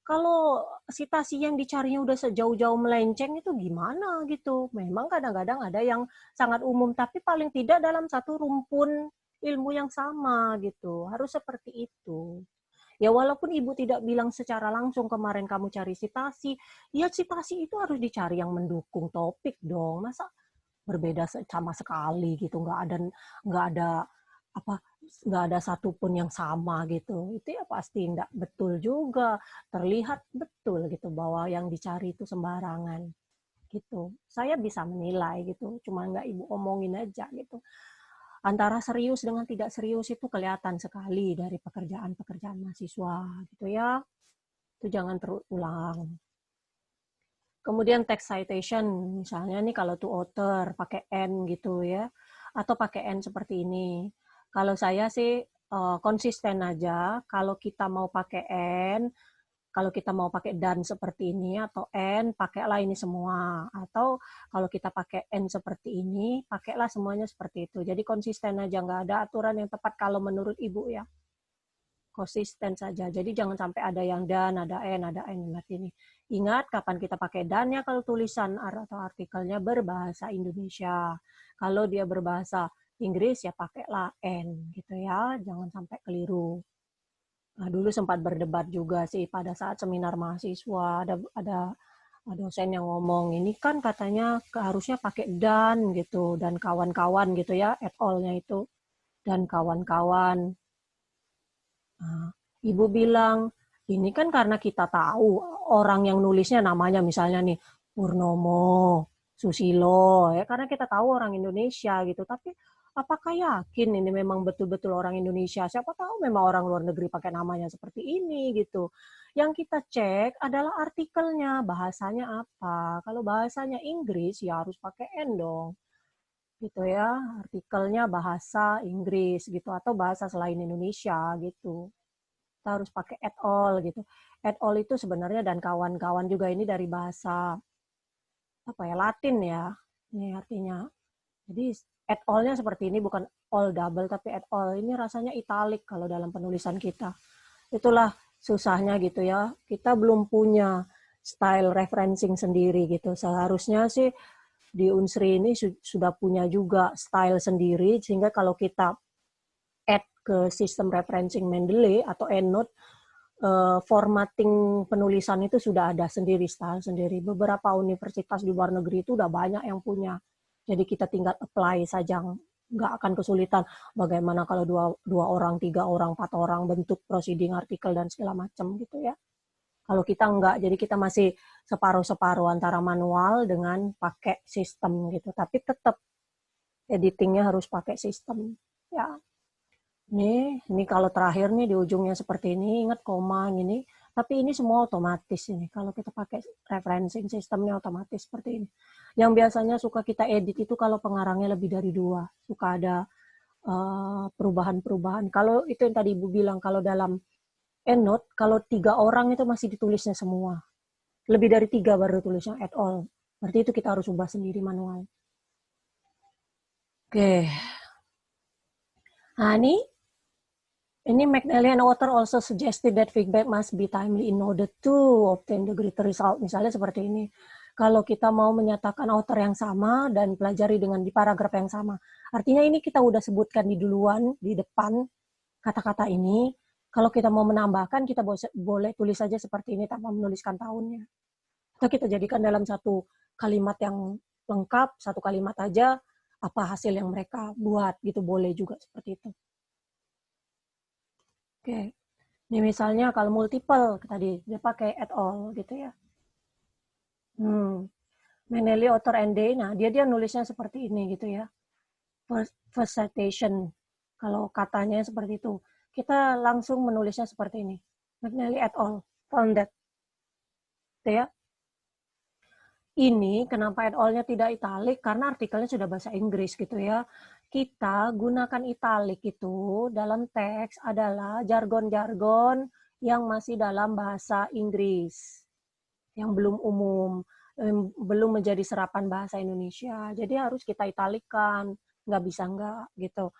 Kalau sitasi yang dicarinya udah sejauh-jauh melenceng itu gimana gitu. Memang kadang-kadang ada yang sangat umum, tapi paling tidak dalam satu rumpun ilmu yang sama gitu. Harus seperti itu. Ya walaupun Ibu tidak bilang secara langsung kemarin kamu cari sitasi, ya sitasi itu harus dicari yang mendukung topik dong. Masa berbeda sama sekali gitu, nggak ada satupun yang sama gitu. Itu ya pasti nggak betul juga. Terlihat betul gitu bahwa yang dicari itu sembarangan gitu. Saya bisa menilai gitu, cuma nggak Ibu omongin aja gitu. Antara serius dengan tidak serius itu kelihatan sekali dari pekerjaan-pekerjaan mahasiswa gitu ya. Itu jangan terulang. Kemudian text citation, misalnya nih kalau to author pakai N gitu ya, atau pakai N seperti ini. Kalau saya sih konsisten aja, kalau kita mau pakai N, kalau kita mau pakai dan seperti ini atau N, pakailah ini semua. Atau kalau kita pakai N seperti ini, pakailah semuanya seperti itu. Jadi konsisten aja, nggak ada aturan yang tepat kalau menurut Ibu ya. Konsisten saja. Jadi jangan sampai ada yang dan, ada N ini. Ingat kapan kita pakai dan ya kalau tulisan atau artikelnya berbahasa Indonesia. Kalau dia berbahasa Inggris ya pakailah N gitu ya. Jangan sampai keliru. Nah, dulu sempat berdebat juga sih pada saat seminar mahasiswa, ada dosen yang ngomong ini kan katanya harusnya pakai dan gitu, dan kawan-kawan gitu ya, et al-nya itu dan kawan-kawan. Nah, Ibu bilang Ini kan karena kita tahu orang yang nulisnya namanya misalnya nih Purnomo, Susilo, ya karena kita tahu orang Indonesia gitu. Tapi apakah yakin ini memang betul-betul orang Indonesia? Siapa tahu memang orang luar negeri pakai namanya seperti ini gitu. Yang kita cek adalah artikelnya, bahasanya apa. Kalau bahasanya Inggris ya harus pakai N dong. Gitu ya, artikelnya bahasa Inggris gitu atau bahasa selain Indonesia gitu. Kita harus pakai at all gitu. At all itu sebenarnya dan kawan-kawan juga ini dari bahasa apa ya Latin ya. Ini artinya. Jadi at all-nya seperti ini bukan all double tapi at all. Ini rasanya italic kalau dalam penulisan kita. Itulah susahnya gitu ya. Kita belum punya style referencing sendiri gitu. Seharusnya sih di Unsri ini sudah punya juga style sendiri sehingga kalau kita add ke sistem referencing Mendeley atau EndNote formatting penulisan itu sudah ada sendiri, style sendiri. Beberapa universitas di luar negeri itu udah banyak yang punya. Jadi kita tinggal apply saja, nggak akan kesulitan. Bagaimana kalau dua orang, 3 orang, 4 orang bentuk proceeding artikel dan segala macam gitu ya. Kalau kita enggak, jadi kita masih separuh-separuh antara manual dengan pakai sistem gitu. Tapi tetap editingnya harus pakai sistem. Ya, ini kalau terakhir nih di ujungnya seperti ini, ingat koma ini. Tapi ini semua otomatis ini. Kalau kita pakai referencing sistemnya otomatis seperti ini. Yang biasanya suka kita edit itu kalau pengarangnya lebih dari 2. Suka ada perubahan-perubahan. Kalau itu yang tadi Ibu bilang, kalau dalam EndNote, kalau 3 orang itu masih ditulisnya semua. Lebih dari 3 baru tulisnya at all. Berarti itu kita harus ubah sendiri manual. Oke. Nah, ini McNally and author also suggested that feedback must be timely in order to obtain the greater result. Misalnya seperti ini. Kalau kita mau menyatakan author yang sama dan pelajari dengan di paragraf yang sama. Artinya ini kita udah sebutkan di duluan, di depan kata-kata ini. Kalau kita mau menambahkan, kita boleh tulis saja seperti ini tanpa menuliskan tahunnya. Atau kita jadikan dalam satu kalimat yang lengkap, satu kalimat aja, apa hasil yang mereka buat, gitu boleh juga seperti itu. Oke, ini misalnya kalau multiple, tadi dia pakai at all, gitu ya. Menelli author and day, nah dia nulisnya seperti ini, gitu ya. First citation, kalau katanya seperti itu. Kita langsung menulisnya seperti ini. McNally et al. Found that. Gitu ya. Ini kenapa et al-nya tidak italic? Karena artikelnya sudah bahasa Inggris gitu ya. Kita gunakan italic itu dalam teks adalah jargon-jargon yang masih dalam bahasa Inggris. Yang belum umum, belum menjadi serapan bahasa Indonesia. Jadi harus kita italikan, nggak bisa nggak gitu.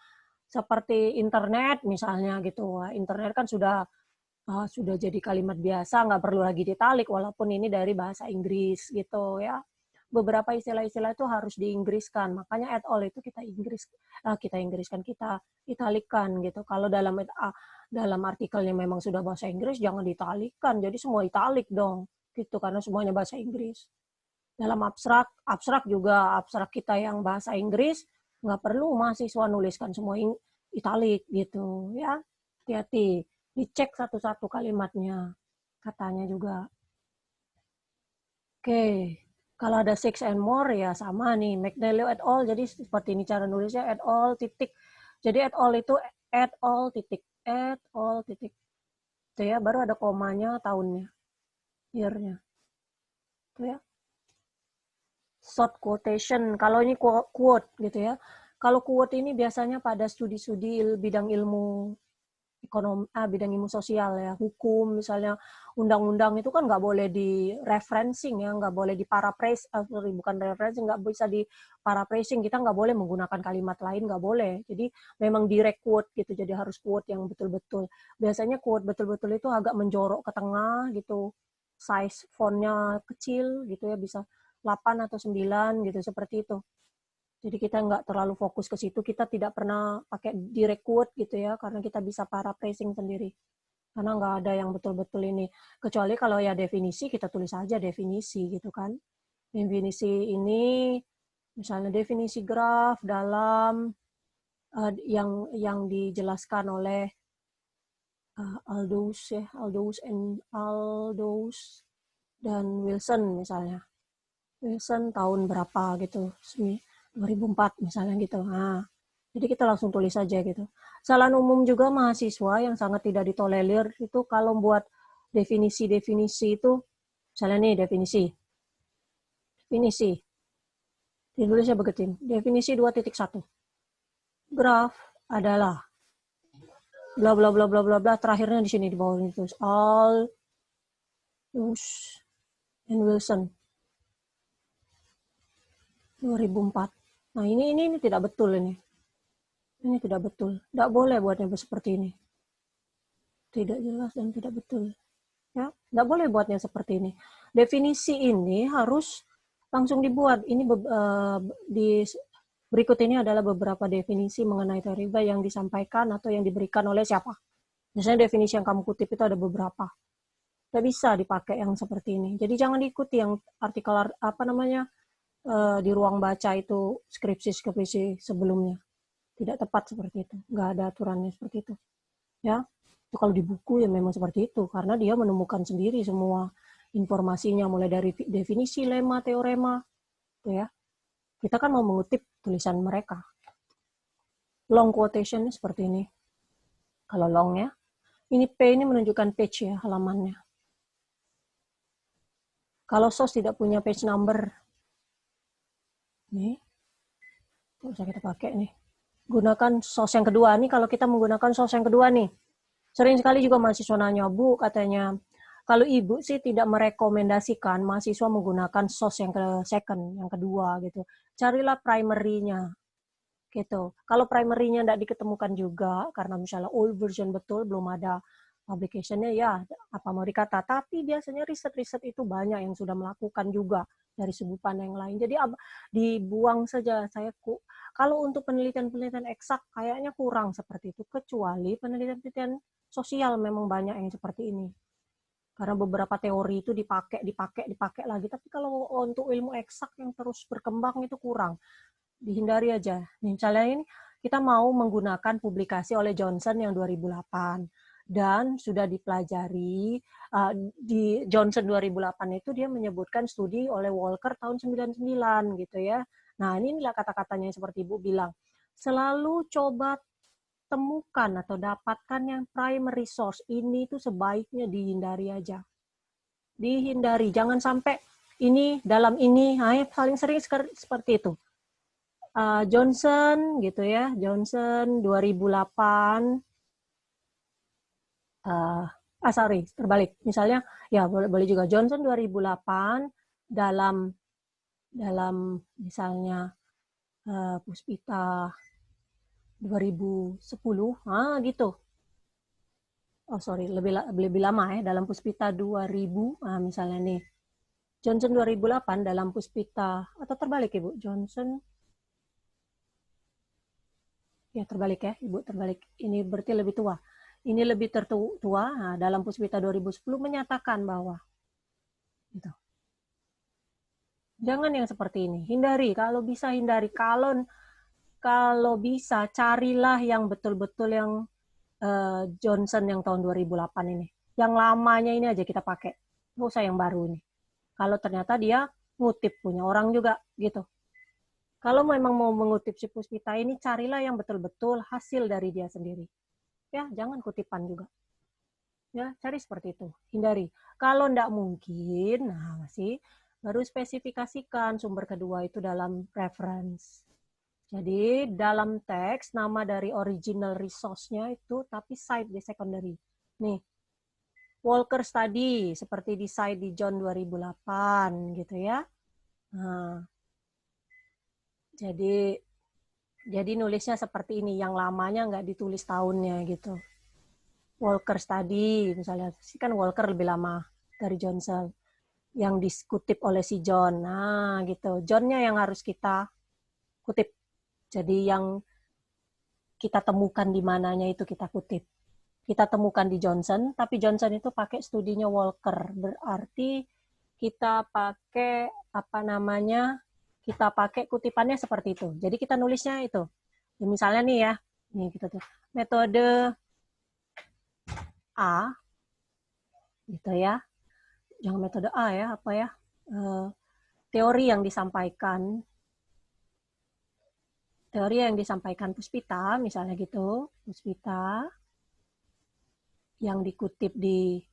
Seperti internet misalnya gitu. Internet kan sudah jadi kalimat biasa, nggak perlu lagi ditalik, walaupun ini dari bahasa Inggris gitu ya. Beberapa istilah-istilah itu harus diinggriskan, makanya at all itu kita inggriskan, kita italikan gitu. Kalau dalam artikelnya memang sudah bahasa Inggris, jangan ditalikan, jadi semua italik dong, gitu karena semuanya bahasa Inggris. Dalam abstrak juga abstrak kita yang bahasa Inggris, nggak perlu mahasiswa nuliskan semua italik gitu ya. Hati-hati dicek satu-satu kalimatnya, katanya juga. Oke, kalau ada six and more ya sama nih, McNally et al. Jadi seperti ini cara nulisnya et al. Titik. Jadi et al. Itu et al. Titik. Et al. Titik. Itu ya, baru ada komanya tahunnya, year-nya. Itu ya. Short quotation, kalau ini quote gitu ya. Kalau quote ini biasanya pada studi-studi bidang ilmu ekonomi, bidang ilmu sosial ya, hukum misalnya, undang-undang itu kan nggak boleh di referencing ya, nggak boleh di paraphrase, bukan referencing, nggak bisa di paraphrasing, kita nggak boleh menggunakan kalimat lain, nggak boleh. Jadi memang direct quote gitu, jadi harus quote yang betul-betul. Biasanya quote betul-betul itu agak menjorok ke tengah gitu, size fontnya kecil gitu ya, bisa 8 atau 9 gitu, seperti itu. Jadi kita nggak terlalu fokus ke situ, kita tidak pernah pakai direct quote gitu ya, karena kita bisa paraphrasing sendiri. Karena nggak ada yang betul-betul ini. Kecuali kalau ya definisi, kita tulis aja definisi gitu kan. Definisi ini, misalnya definisi graf dalam yang dijelaskan oleh Aldous dan Wilson misalnya. Wilson tahun berapa gitu, 2004 misalnya gitu. Nah, jadi kita langsung tulis saja gitu. Kesalahan umum juga mahasiswa yang sangat tidak ditolerir itu kalau buat definisi-definisi itu, misalnya nih definisi ditulisnya begitu. Definisi 2.1. Graf adalah bla bla bla bla bla bla, terakhirnya di sini di bawah ini terus Aldous and Wilson 2004. Nah, ini tidak betul ini. Ini tidak betul. Tidak boleh buatnya seperti ini. Tidak jelas dan tidak betul. Ya, tidak boleh buatnya seperti ini. Definisi ini harus langsung dibuat. Ini di berikut ini adalah beberapa definisi mengenai teori yang disampaikan atau yang diberikan oleh siapa. Misalnya definisi yang kamu kutip itu ada beberapa. Tidak bisa dipakai yang seperti ini. Jadi jangan diikuti yang artikel di ruang baca itu skripsi sebelumnya. Tidak tepat seperti itu. Nggak ada aturannya seperti itu. Ya, itu kalau di buku ya memang seperti itu karena dia menemukan sendiri semua informasinya mulai dari definisi, lema, teorema, gitu ya. Kita kan mau mengutip tulisan mereka. Long quotation seperti ini. Kalau long ya, ini P ini menunjukkan page ya, halamannya. Kalau source tidak punya page number, nih, bisa kita pakai nih. Gunakan source yang kedua nih. Kalau kita menggunakan source yang kedua nih, sering sekali juga mahasiswa nanya, Bu, katanya, kalau Ibu sih tidak merekomendasikan mahasiswa menggunakan source yang yang kedua gitu. Carilah primary-nya gitu. Kalau primary-nya tidak diketemukan juga, karena misalnya old version betul, belum ada publication-nya, ya apa mau dikata. Tapi biasanya riset-riset itu banyak yang sudah melakukan juga dari sudut pandang yang lain. Jadi dibuang saja. Kalau untuk penelitian-penelitian eksak kayaknya kurang seperti itu, kecuali penelitian-penelitian sosial memang banyak yang seperti ini. Karena beberapa teori itu dipakai lagi. Tapi kalau untuk ilmu eksak yang terus berkembang itu kurang. Dihindari aja. Misalnya ini kita mau menggunakan publikasi oleh Johnson yang 2008. Dan sudah dipelajari, di Johnson 2008 itu dia menyebutkan studi oleh Walker tahun 99 gitu ya. Nah, inilah kata-katanya seperti Ibu bilang. Selalu coba temukan atau dapatkan yang primary source. Ini itu sebaiknya dihindari aja. Dihindari, jangan sampai ini dalam ini, paling sering seperti itu. Johnson gitu ya, Johnson 2008. Terbalik. Misalnya, ya boleh juga Johnson 2008 dalam misalnya Puspita 2010, gitu. Oh sorry, lebih lama ya, dalam Puspita 2000, misalnya nih. Johnson 2008 dalam Puspita, atau terbalik Ibu, Johnson, ya terbalik ya, Ibu terbalik. Ini berarti lebih tua. Ini lebih tertua, dalam Puspita 2010 menyatakan bahwa, gitu. Jangan yang seperti ini, hindari, kalau bisa hindari, kalau bisa carilah yang betul-betul yang Johnson yang tahun 2008 ini. Yang lamanya ini aja kita pakai. Nggak usah yang baru ini. Kalau ternyata dia ngutip punya orang juga gitu. Kalau memang mau mengutip si Puspita ini, carilah yang betul-betul hasil dari dia sendiri. Ya, jangan kutipan juga. Ya, cari seperti itu. Hindari. Kalau enggak mungkin, masih baru spesifikasikan sumber kedua itu dalam reference. Jadi dalam teks nama dari original resource-nya itu tapi cite di secondary. Nih, Walker Study seperti di cite di John 2008 gitu ya. Nah, jadi nulisnya seperti ini, yang lamanya nggak ditulis tahunnya gitu. Walker Study misalnya, kan Walker lebih lama dari Johnson yang dikutip oleh si John. Nah, gitu. John-nya yang harus kita kutip. Jadi yang kita temukan di mananya itu kita kutip. Kita temukan di Johnson, tapi Johnson itu pakai studinya Walker. Berarti kita pakai kita pakai kutipannya seperti itu. Jadi kita nulisnya itu. Ya, misalnya nih ya, nih kita tuh metode A, gitu ya. Jangan metode A ya, apa ya? Teori yang disampaikan Puspita, misalnya gitu, Puspita yang dikutip di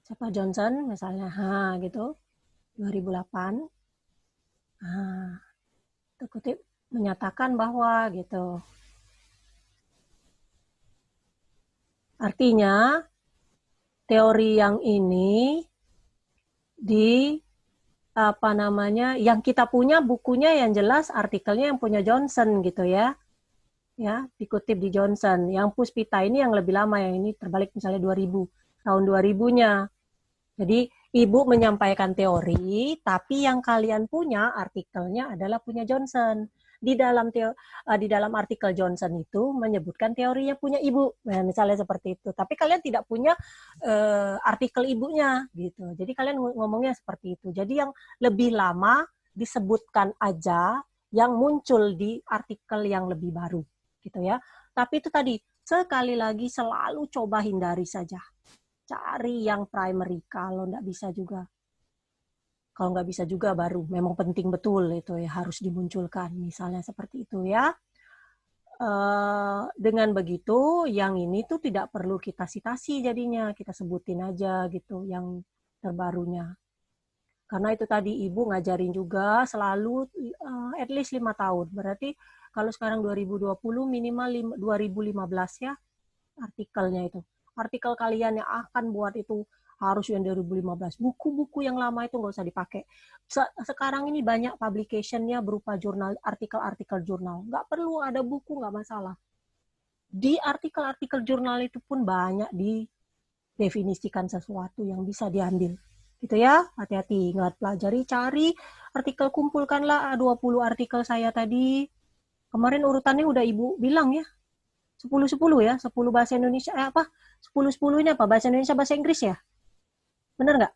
siapa Johnson misalnya, gitu, 2008, terkutip menyatakan bahwa gitu. Artinya teori yang ini yang kita punya bukunya yang jelas artikelnya yang punya Johnson gitu ya. Ya, dikutip di Johnson. Yang Puspita ini yang lebih lama, yang ini terbalik misalnya 2000, tahun 2000-nya. Jadi ibu menyampaikan teori, tapi yang kalian punya artikelnya adalah punya Johnson. Di dalam artikel Johnson itu menyebutkan teorinya punya ibu, nah, misalnya seperti itu. Tapi kalian tidak punya artikel ibunya, gitu. Jadi kalian ngomongnya seperti itu. Jadi yang lebih lama disebutkan aja yang muncul di artikel yang lebih baru, gitu ya. Tapi itu tadi sekali lagi selalu coba hindari saja. Cari yang primary, kalau nggak bisa juga baru memang penting betul itu ya harus dimunculkan, misalnya seperti itu ya. Dengan begitu yang ini tuh tidak perlu kita sitasi, jadinya kita sebutin aja gitu yang terbarunya, karena itu tadi ibu ngajarin juga selalu at least 5 tahun, berarti kalau sekarang 2020 minimal 2015 ya artikelnya itu. Artikel kalian yang akan buat itu harus yang 2015. Buku-buku yang lama itu nggak usah dipakai. Sekarang ini banyak publication-nya berupa jurnal, artikel-artikel jurnal. Nggak perlu ada buku, nggak masalah. Di artikel-artikel jurnal itu pun banyak didefinisikan sesuatu yang bisa diambil. Gitu ya, hati-hati. Ingat, pelajari, cari artikel, kumpulkanlah 20 artikel saya tadi. Kemarin urutannya udah ibu bilang ya, 10-10 ya, 10 bahasa Indonesia, 10-10 ini apa? Bahasa Indonesia, bahasa Inggris ya? Benar nggak?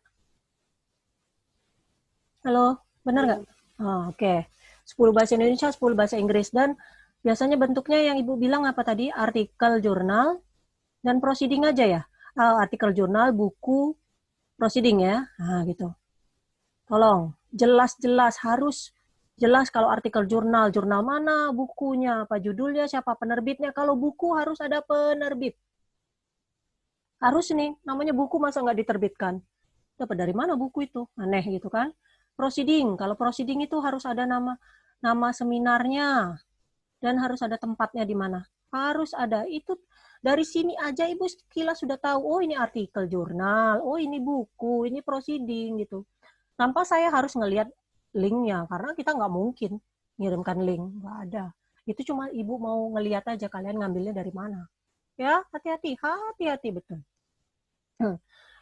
Halo, benar nggak? Oke. 10 bahasa Indonesia, 10 bahasa Inggris. Dan biasanya bentuknya yang Ibu bilang apa tadi? Artikel, jurnal, dan proceeding aja ya? Artikel, jurnal, buku, proceeding ya? Gitu. Tolong, jelas-jelas harus jelas kalau artikel jurnal, jurnal mana, bukunya, apa judulnya, siapa penerbitnya. Kalau buku harus ada penerbit. Harus nih, namanya buku masa nggak diterbitkan. Dapat dari mana buku itu? Aneh gitu kan. Proceeding, kalau proceeding itu harus ada nama seminarnya dan harus ada tempatnya di mana. Harus ada. Itu dari sini aja Ibu sekilas sudah tahu, oh ini artikel jurnal, oh ini buku, ini proceeding gitu. Tanpa saya harus ngelihat linknya, karena kita nggak mungkin ngirimkan link, nggak ada. Itu cuma Ibu mau ngelihat aja kalian ngambilnya dari mana. Ya, hati-hati betul.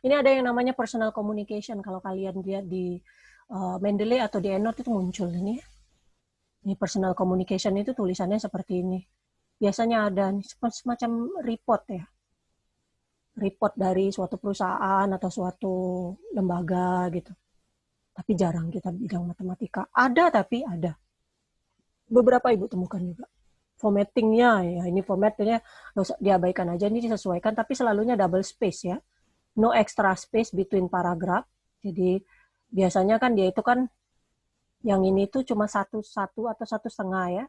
Ini ada yang namanya personal communication. Kalau kalian lihat di Mendeley atau di EndNote itu muncul ini. Ini personal communication itu tulisannya seperti ini. Biasanya ada semacam report ya. Report dari suatu perusahaan atau suatu lembaga gitu. Tapi jarang kita bidang matematika. Ada tapi ada. Beberapa Ibu temukan juga. Formattingnya ya, ini formatnya diabaikan aja, ini disesuaikan, tapi selalunya double space ya. No extra space between paragraph. Jadi biasanya kan dia itu kan yang ini tuh cuma satu atau 1,5 ya.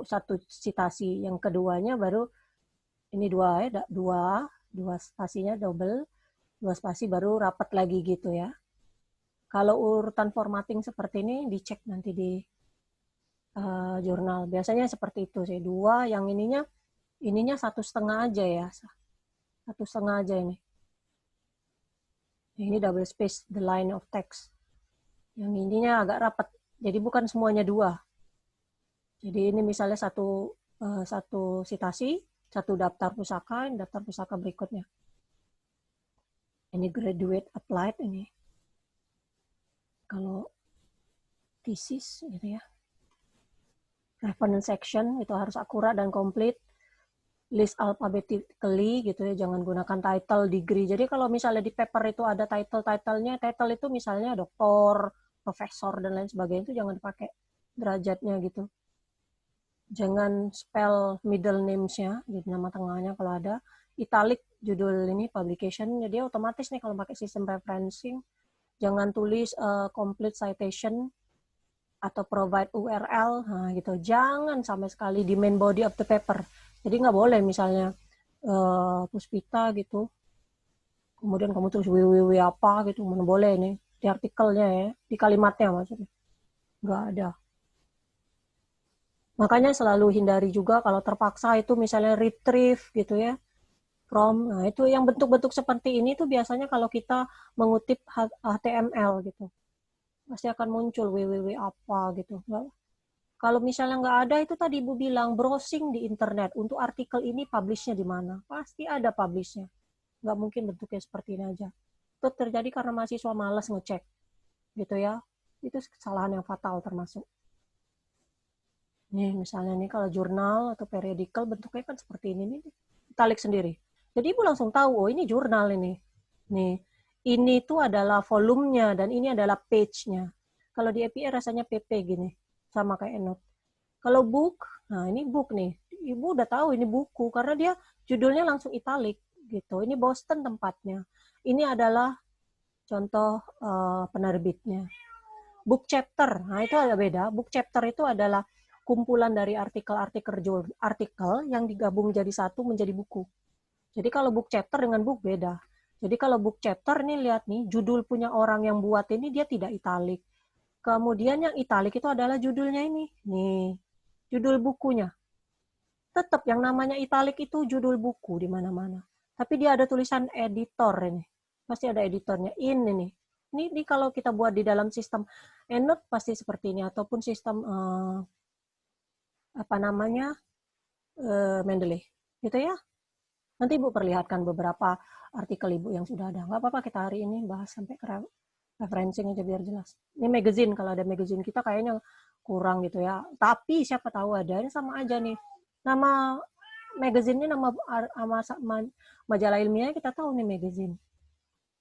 Satu citasi. Yang keduanya baru ini dua spasinya double, 2 spasi baru rapat lagi gitu ya. Kalau urutan formatting seperti ini dicek nanti di jurnal. Biasanya seperti itu sih. 2, yang ininya 1,5 aja ya. 1,5 aja ini. Ini double space, the line of text. Yang ininya agak rapat. Jadi bukan semuanya 2. Jadi ini misalnya satu citasi, satu daftar pusaka, ini daftar pusaka berikutnya. Ini graduate applied ini. Kalau thesis gitu ya. Reference section itu harus akurat dan komplit. List alphabetically gitu ya, jangan gunakan title, degree. Jadi kalau misalnya di paper itu ada title-titlenya, title itu misalnya doktor, profesor dan lain sebagainya, itu jangan dipakai derajatnya gitu. Jangan spell middle names-nya, jadi nama tengahnya kalau ada, italic judul ini publication, jadi otomatis nih kalau pakai sistem referencing, jangan tulis complete citation atau provide URL, nah gitu. Jangan sama sekali di main body of the paper. Jadi nggak boleh misalnya Puspita gitu, kemudian kamu tulis www apa gitu, mana boleh nih di artikelnya ya, di kalimatnya maksudnya. Nggak ada. Makanya selalu hindari juga kalau terpaksa itu misalnya retrieve gitu ya, from. Nah, itu yang bentuk-bentuk seperti ini tuh biasanya kalau kita mengutip HTML gitu. Pasti akan muncul www apa gitu. Kalau misalnya nggak ada, itu tadi Ibu bilang, browsing di internet. Untuk artikel ini publish-nya di mana? Pasti ada publish-nya. Nggak mungkin bentuknya seperti ini aja. Itu terjadi karena mahasiswa malas ngecek. Gitu ya. Itu kesalahan yang fatal termasuk. Nih misalnya nih kalau jurnal atau periodical bentuknya kan seperti ini nih, italic sendiri. Jadi Ibu langsung tahu, oh ini jurnal ini. Nih, ini tuh adalah volumenya dan ini adalah page-nya. Kalau di APA rasanya PP gini, sama kayak EndNote. Kalau book, nah ini book nih. Ibu udah tahu ini buku karena dia judulnya langsung italic gitu. Ini Boston tempatnya. Ini adalah contoh penerbitnya. Book chapter, nah itu agak beda. Book chapter itu adalah kumpulan dari artikel yang digabung jadi satu menjadi buku. Jadi kalau book chapter dengan book beda. Jadi kalau book chapter ini lihat nih, judul punya orang yang buat ini dia tidak italic. Kemudian yang italic itu adalah judulnya ini. Nih, judul bukunya. Tetap yang namanya italic itu judul buku di mana-mana. Tapi dia ada tulisan editor ini. Pasti ada editornya. Ini. Ini kalau kita buat di dalam sistem EndNote pasti seperti ini. Ataupun sistem Mendeley. Gitu ya. Nanti Ibu perlihatkan beberapa artikel Ibu yang sudah ada. Nggak apa-apa kita hari ini bahas sampai ke referencing aja biar jelas. Ini magazine, kalau ada magazine kita kayaknya kurang gitu ya. Tapi siapa tahu ada, ini sama aja nih. Nama magazine ini nama majalah ilmiah kita tahu nih magazine.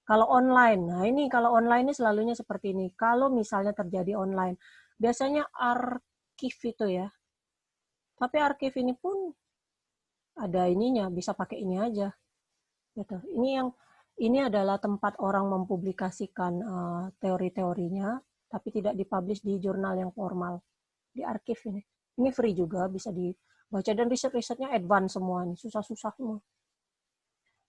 Kalau online, nah ini kalau online ini selalunya seperti ini. Kalau misalnya terjadi online, biasanya arkif itu ya. Tapi arkif ini pun ada ininya, bisa pakai ini aja. Gitu. Ini adalah tempat orang mempublikasikan teori-teorinya, tapi tidak dipublish di jurnal yang formal, di archive ini. Ini free juga, bisa dibaca dan riset-risetnya advance semua nih, susah-susah semua.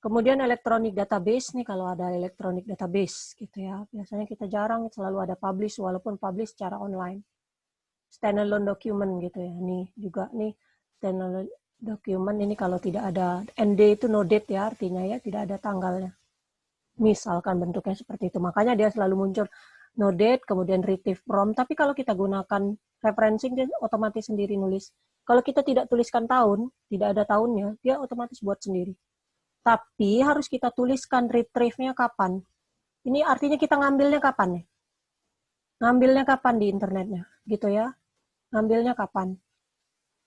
Kemudian electronic database nih, kalau ada electronic database gitu ya, biasanya kita jarang selalu ada publish walaupun publish secara online. Standalone document gitu ya, nih juga nih standalone document ini kalau tidak ada ND itu no date ya, artinya ya tidak ada tanggalnya. Misalkan bentuknya seperti itu, makanya dia selalu muncul no date, kemudian retrieve from. Tapi kalau kita gunakan referencing, dia otomatis sendiri nulis. Kalau kita tidak tuliskan tahun, tidak ada tahunnya, dia otomatis buat sendiri. Tapi harus kita tuliskan retrieve-nya kapan. Ini artinya kita ngambilnya kapan nih? Ngambilnya kapan di internetnya, gitu ya? Ngambilnya kapan?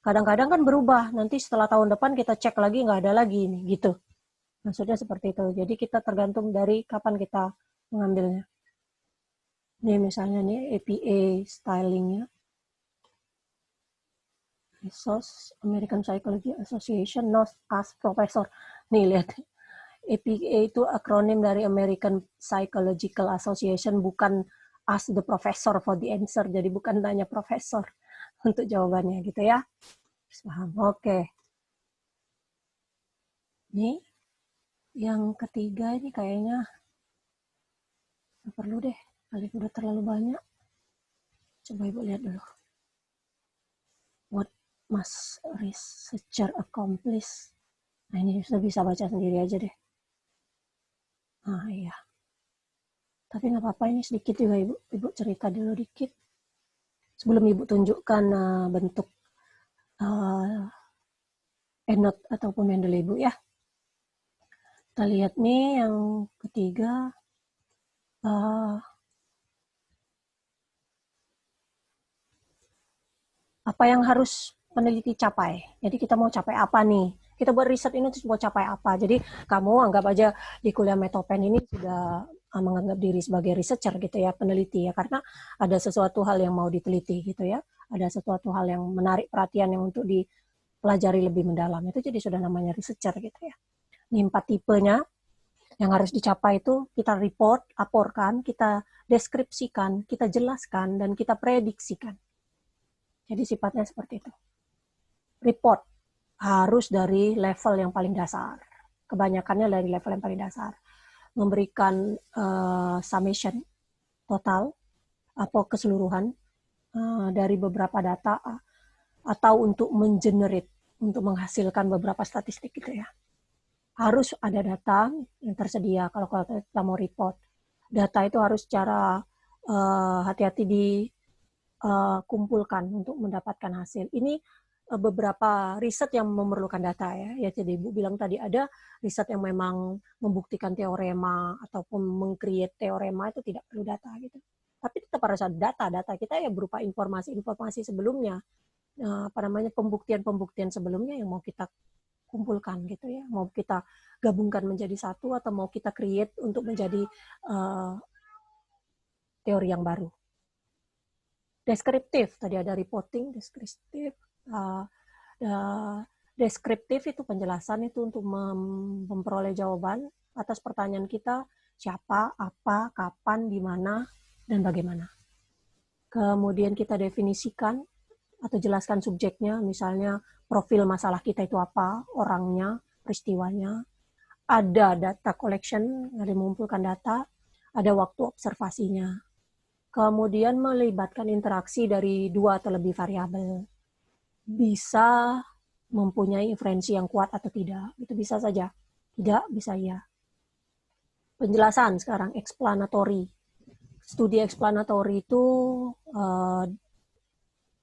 Kadang-kadang kan berubah, nanti setelah tahun depan kita cek lagi, nggak ada lagi nih, gitu. Maksudnya seperti itu. Jadi kita tergantung dari kapan kita mengambilnya. Ini misalnya nih APA stylingnya. American Psychology Association, not as professor. Nih lihat. APA itu akronim dari American Psychological Association, bukan ask the professor for the answer. Jadi bukan tanya profesor untuk jawabannya gitu ya. Paham? Oke. Ini yang ketiga ini kayaknya nggak perlu deh. Kali udah terlalu banyak. Coba Ibu lihat dulu. What must researcher accomplish? Nah ini sudah bisa baca sendiri aja deh. Nah iya. Tapi nggak apa-apa, ini sedikit juga Ibu cerita dulu dikit. Sebelum Ibu tunjukkan bentuk EndNote ataupun Mendeley Ibu ya. Kita lihat nih yang ketiga. Apa yang harus peneliti capai. Jadi kita mau capai apa nih? Kita buat riset ini terus mau capai apa? Jadi kamu anggap aja di kuliah Metopen ini sudah menganggap diri sebagai researcher gitu ya, peneliti ya, karena ada sesuatu hal yang mau diteliti gitu ya. ada sesuatu hal yang menarik perhatian yang untuk dipelajari lebih mendalam, itu jadi sudah namanya researcher gitu ya. Ini 4 tipenya yang harus dicapai itu kita report, laporkan, kita deskripsikan, kita jelaskan, dan kita prediksikan. Jadi sifatnya seperti itu. Report harus dari level yang paling dasar. Kebanyakannya dari level yang paling dasar. Memberikan summation total atau keseluruhan dari beberapa data atau untuk mengenerate, untuk menghasilkan beberapa statistik gitu ya. Harus ada data yang tersedia kalau kita mau report. Data itu harus secara hati-hati dikumpulkan untuk mendapatkan hasil. Ini beberapa riset yang memerlukan data ya. Ya jadi Ibu bilang tadi ada riset yang memang membuktikan teorema ataupun meng-create teorema itu tidak perlu data gitu. Tapi tetap harus ada data kita ya berupa informasi-informasi sebelumnya. Pembuktian-pembuktian sebelumnya yang mau kita kumpulkan gitu ya. Mau kita gabungkan menjadi satu atau mau kita create untuk menjadi teori yang baru. Deskriptif, tadi ada reporting, deskriptif. Deskriptif itu penjelasan itu untuk memperoleh jawaban atas pertanyaan kita, siapa, apa, kapan, di mana, dan bagaimana. Kemudian kita definisikan atau jelaskan subjeknya, misalnya profil masalah kita itu apa, orangnya, peristiwanya. Ada data collection, ada mengumpulkan data, ada waktu observasinya. Kemudian melibatkan interaksi dari 2 atau lebih variabel. Bisa mempunyai inferensi yang kuat atau tidak. Itu bisa saja. Tidak, bisa ya. Penjelasan sekarang, explanatory. Studi explanatory itu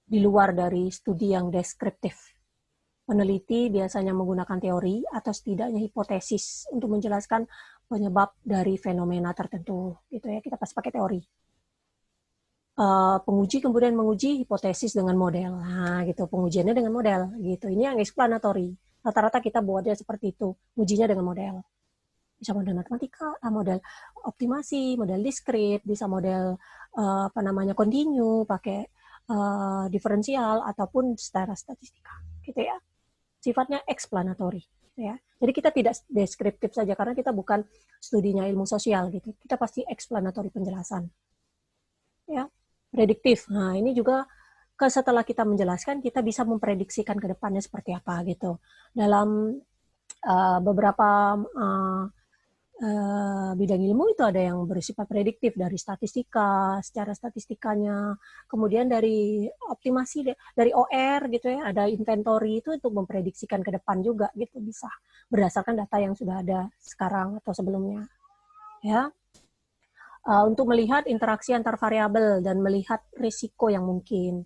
di luar dari studi yang deskriptif. Peneliti biasanya menggunakan teori atau setidaknya hipotesis untuk menjelaskan penyebab dari fenomena tertentu. Gitu ya, kita pasti pakai teori. Penguji kemudian menguji hipotesis dengan model. Nah, gitu, pengujiannya dengan model, gitu. Ini yang explanatory. Rata-rata kita buatnya seperti itu, ujinya dengan model. Bisa model matematika, model optimasi, model diskrit, bisa model continue, pakai diferensial ataupun secara statistika, gitu ya. Sifatnya explanatory, gitu ya. Jadi kita tidak deskriptif saja karena kita bukan studinya ilmu sosial, gitu. Kita pasti explanatory penjelasan, ya. Prediktif. Nah, ini juga setelah kita menjelaskan, kita bisa memprediksikan ke depannya seperti apa gitu. Dalam beberapa bidang ilmu itu ada yang bersifat prediktif dari statistika, secara statistikanya, kemudian dari optimasi, dari OR gitu ya, ada inventory itu untuk memprediksikan ke depan juga gitu, bisa berdasarkan data yang sudah ada sekarang atau sebelumnya. Ya. Untuk melihat interaksi antar variabel dan melihat risiko yang mungkin.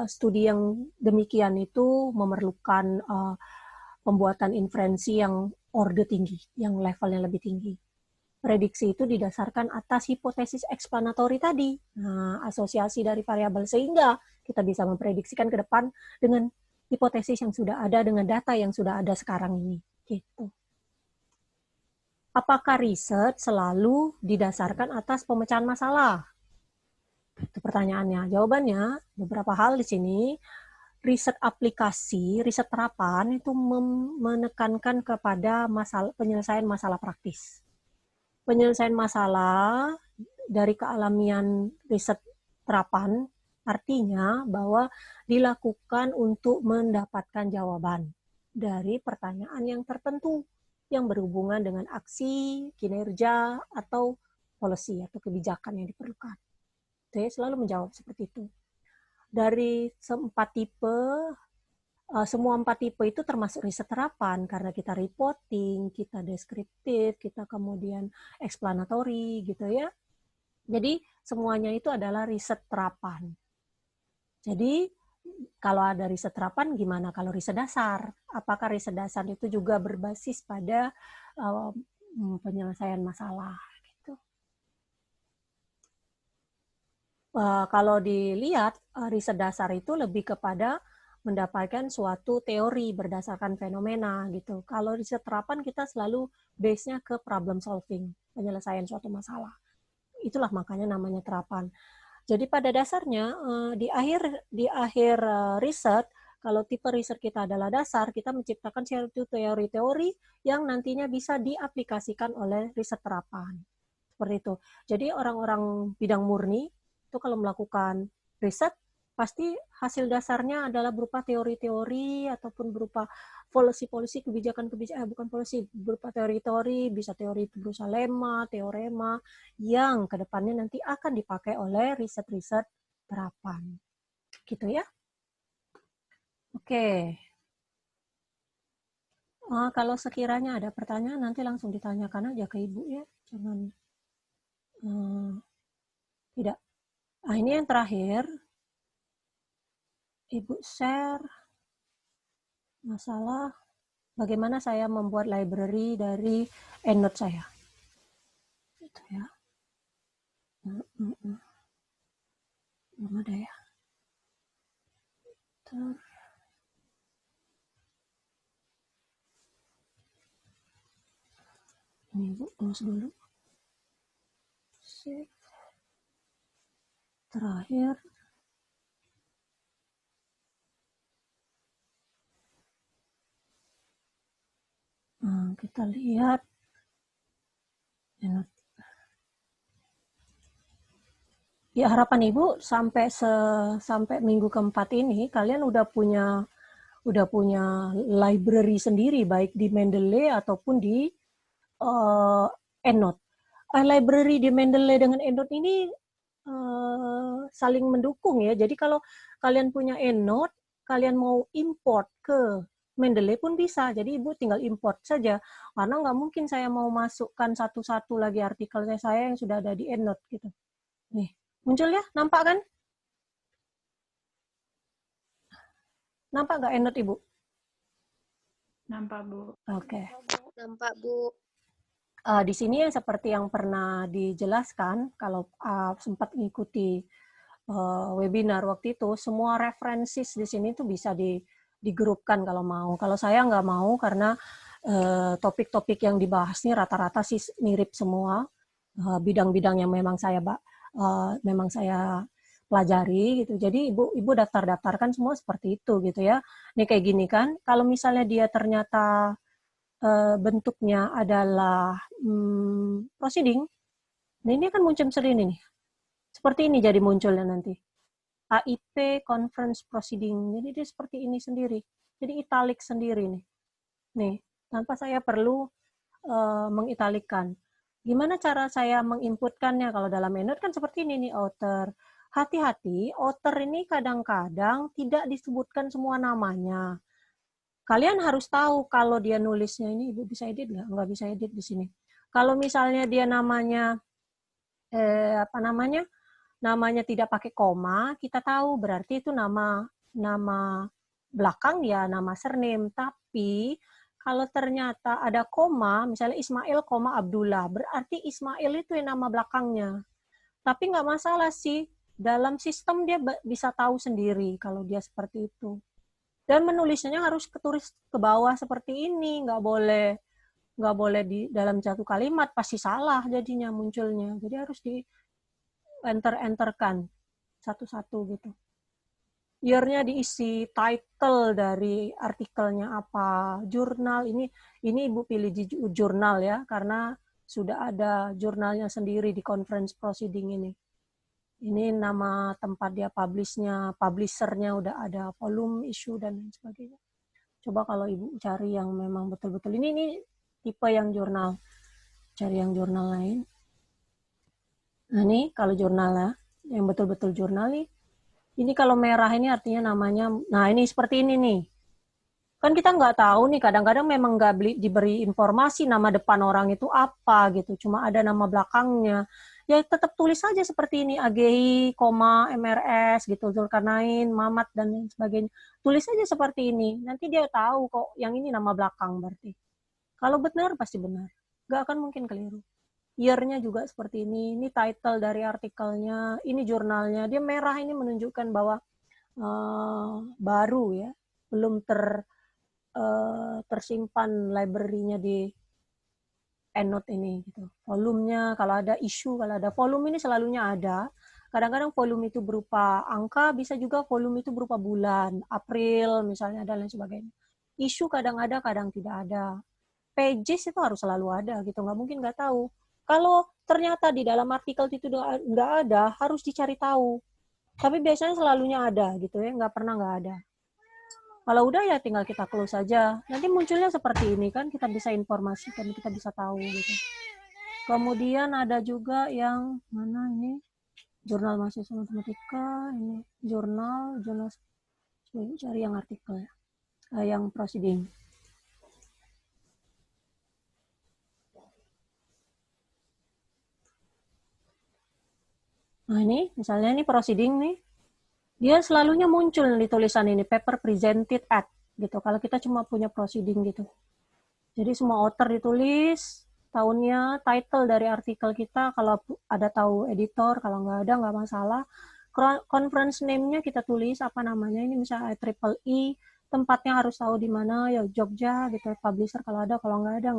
Studi yang demikian itu memerlukan pembuatan inferensi yang order tinggi, yang levelnya lebih tinggi. Prediksi itu didasarkan atas hipotesis explanatory tadi, asosiasi dari variabel, sehingga kita bisa memprediksikan ke depan dengan hipotesis yang sudah ada, dengan data yang sudah ada sekarang ini. Gitu. Apakah riset selalu didasarkan atas pemecahan masalah? Itu pertanyaannya. Jawabannya, beberapa hal di sini. Riset aplikasi, riset terapan itu menekankan kepada penyelesaian masalah praktis. Penyelesaian masalah dari kealamian riset terapan artinya bahwa dilakukan untuk mendapatkan jawaban dari pertanyaan yang tertentu yang berhubungan dengan aksi, kinerja, atau policy atau kebijakan yang diperlukan. Saya selalu menjawab seperti itu. Dari semua 4 tipe itu termasuk riset terapan karena kita reporting, kita deskriptif, kita kemudian explanatory gitu ya. Jadi semuanya itu adalah riset terapan. Jadi kalau ada riset terapan, gimana kalau riset dasar? Apakah riset dasar itu juga berbasis pada penyelesaian masalah? Gitu. Kalau dilihat, riset dasar itu lebih kepada mendapatkan suatu teori berdasarkan fenomena gitu. Kalau riset terapan kita selalu base-nya ke problem solving, penyelesaian suatu masalah. Itulah makanya namanya terapan. Jadi pada dasarnya di akhir riset, kalau tipe riset kita adalah dasar, kita menciptakan suatu teori-teori yang nantinya bisa diaplikasikan oleh riset terapan. Seperti itu. Jadi orang-orang bidang murni itu kalau melakukan riset, pasti hasil dasarnya adalah berupa teori-teori ataupun berupa polisi-polisi kebijakan-kebijakan, bukan polisi, berupa teori-teori, bisa teori berusaha lema, teorema, yang kedepannya nanti akan dipakai oleh riset-riset terapan. Gitu ya. Oke. Kalau sekiranya ada pertanyaan, nanti langsung ditanyakan aja ke Ibu ya. Jangan tidak. Ini yang terakhir. Ibu share masalah bagaimana saya membuat library dari EndNote saya. Gitu ya. Belum ada ya. Ini Ibu close dulu. Save. Terakhir. Kita lihat EndNote. Ya, harapan Ibu sampai minggu keempat ini kalian udah punya library sendiri baik di Mendeley ataupun di EndNote. Library di Mendeley dengan EndNote ini saling mendukung ya. Jadi kalau kalian punya EndNote, kalian mau import ke Mendeley pun bisa. Jadi Ibu tinggal import saja. Karena nggak mungkin saya mau masukkan satu-satu lagi artikel saya yang sudah ada di EndNote gitu. Nih, muncul ya? Nampak kan? Nampak nggak EndNote Ibu? Nampak, Bu. Oke. Nampak, Bu. Di sini yang seperti yang pernah dijelaskan, kalau sempat mengikuti webinar waktu itu, semua referensi di sini tuh bisa digrupkan kalau mau. Kalau saya nggak mau karena topik-topik yang dibahas ini rata-rata sih mirip semua, bidang-bidang yang memang saya pelajari gitu. Jadi ibu daftar-daftarkan semua seperti itu gitu ya. Ini kayak gini kan, kalau misalnya dia ternyata bentuknya adalah proceeding, nah ini akan muncul sendiri nih. Seperti ini jadi munculnya nanti. AIP Conference Proceeding. Jadi dia seperti ini sendiri. Jadi italic sendiri nih. Nih, tanpa saya perlu mengitalikan. Gimana cara saya menginputkannya? Kalau dalam EndNote kan seperti ini nih, author. Hati-hati, author ini kadang-kadang tidak disebutkan semua namanya. Kalian harus tahu kalau dia nulisnya ini, Ibu bisa edit nggak? Nggak bisa edit di sini. Kalau misalnya dia namanya, namanya tidak pakai koma, kita tahu berarti itu nama belakang ya, nama surname. Tapi kalau ternyata ada koma, misalnya Ismail, Abdullah, berarti Ismail itu yang nama belakangnya. Tapi nggak masalah sih, dalam sistem dia bisa tahu sendiri kalau dia seperti itu. Dan menulisnya harus ketulis ke bawah seperti ini, nggak boleh di dalam satu kalimat, pasti salah jadinya munculnya. Jadi harus di enterkan satu-satu gitu. Year-nya diisi, title dari artikelnya apa, jurnal ini Ibu pilih jurnal ya, karena sudah ada jurnalnya sendiri di conference proceeding ini. Ini nama tempat dia publish-nya, publisher-nya udah ada, volume, issue, dan lain sebagainya. Coba kalau Ibu cari yang memang betul-betul, ini tipe yang jurnal. Cari yang jurnal lain. Nah ini kalau jurnalnya, yang betul-betul jurnal nih, ini kalau merah ini artinya namanya, nah ini seperti ini nih. Kan kita nggak tahu nih, kadang-kadang memang nggak diberi informasi nama depan orang itu apa gitu, cuma ada nama belakangnya. Ya tetap tulis saja seperti ini, AGI, MRS gitu, Zulkarnain, Mamat, dan lain sebagainya. Tulis saja seperti ini, nanti dia tahu kok yang ini nama belakang berarti. Kalau benar, pasti benar. Nggak akan mungkin keliru. Year-nya juga seperti ini title dari artikelnya, ini jurnalnya. Dia merah ini menunjukkan bahwa baru ya, belum tersimpan library-nya di EndNote ini gitu. Volumenya, kalau ada isu, kalau ada volume ini selalunya ada. Kadang-kadang volume itu berupa angka, bisa juga volume itu berupa bulan, April misalnya, dan lain sebagainya. Isu kadang ada, kadang tidak ada. Pages itu harus selalu ada gitu, nggak mungkin nggak tahu. Kalau ternyata di dalam artikel itu nggak ada, harus dicari tahu. Tapi biasanya selalunya ada gitu ya, nggak pernah nggak ada. Kalau udah ya tinggal kita close saja. Nanti munculnya seperti ini kan, kita bisa informasikan, kita bisa tahu gitu. Kemudian ada juga yang mana ini? Jurnal Mahasiswa Matematika, ini jurnal cari yang artikel ya. Yang proceeding. Nah ini, misalnya ini proceeding nih, dia selalunya muncul di tulisan ini, paper presented at, gitu. Kalau kita cuma punya proceeding gitu. Jadi semua author ditulis, tahunnya, title dari artikel kita, kalau ada tahu editor, kalau nggak ada nggak masalah. Conference name-nya kita tulis, apa namanya, ini misalnya IEEE, tempatnya harus tahu di mana, ya Jogja, gitu, publisher kalau ada, kalau nggak ada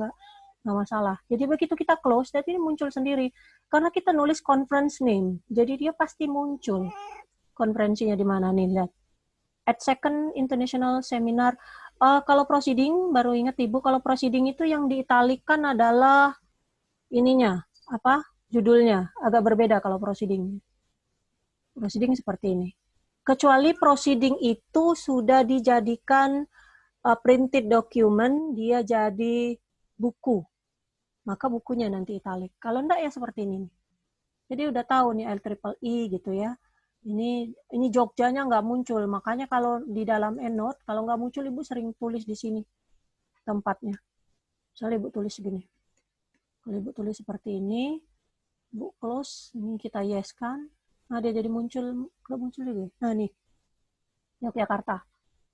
nggak masalah. Jadi begitu kita close, jadi ini muncul sendiri. Karena kita nulis conference name, jadi dia pasti muncul. Konferensinya di mana nih, lihat. At second international seminar. Kalau proceeding, baru ingat Ibu, kalau proceeding itu yang diitalikan adalah ininya, apa? Judulnya agak berbeda kalau proceeding. Proceeding seperti ini. Kecuali proceeding itu sudah dijadikan printed document, dia jadi buku. Maka bukunya nanti italic. Kalau enggak ya seperti ini. Jadi udah tahu nih IEEE gitu ya. Ini Jogjanya nggak muncul, makanya kalau di dalam EndNote, kalau nggak muncul Ibu sering tulis di sini tempatnya. Misalnya Ibu tulis segini. Kalau Ibu tulis seperti ini, Ibu close, ini kita yes kan. Nah dia jadi muncul, nggak muncul lagi. Nah nih, Yogyakarta.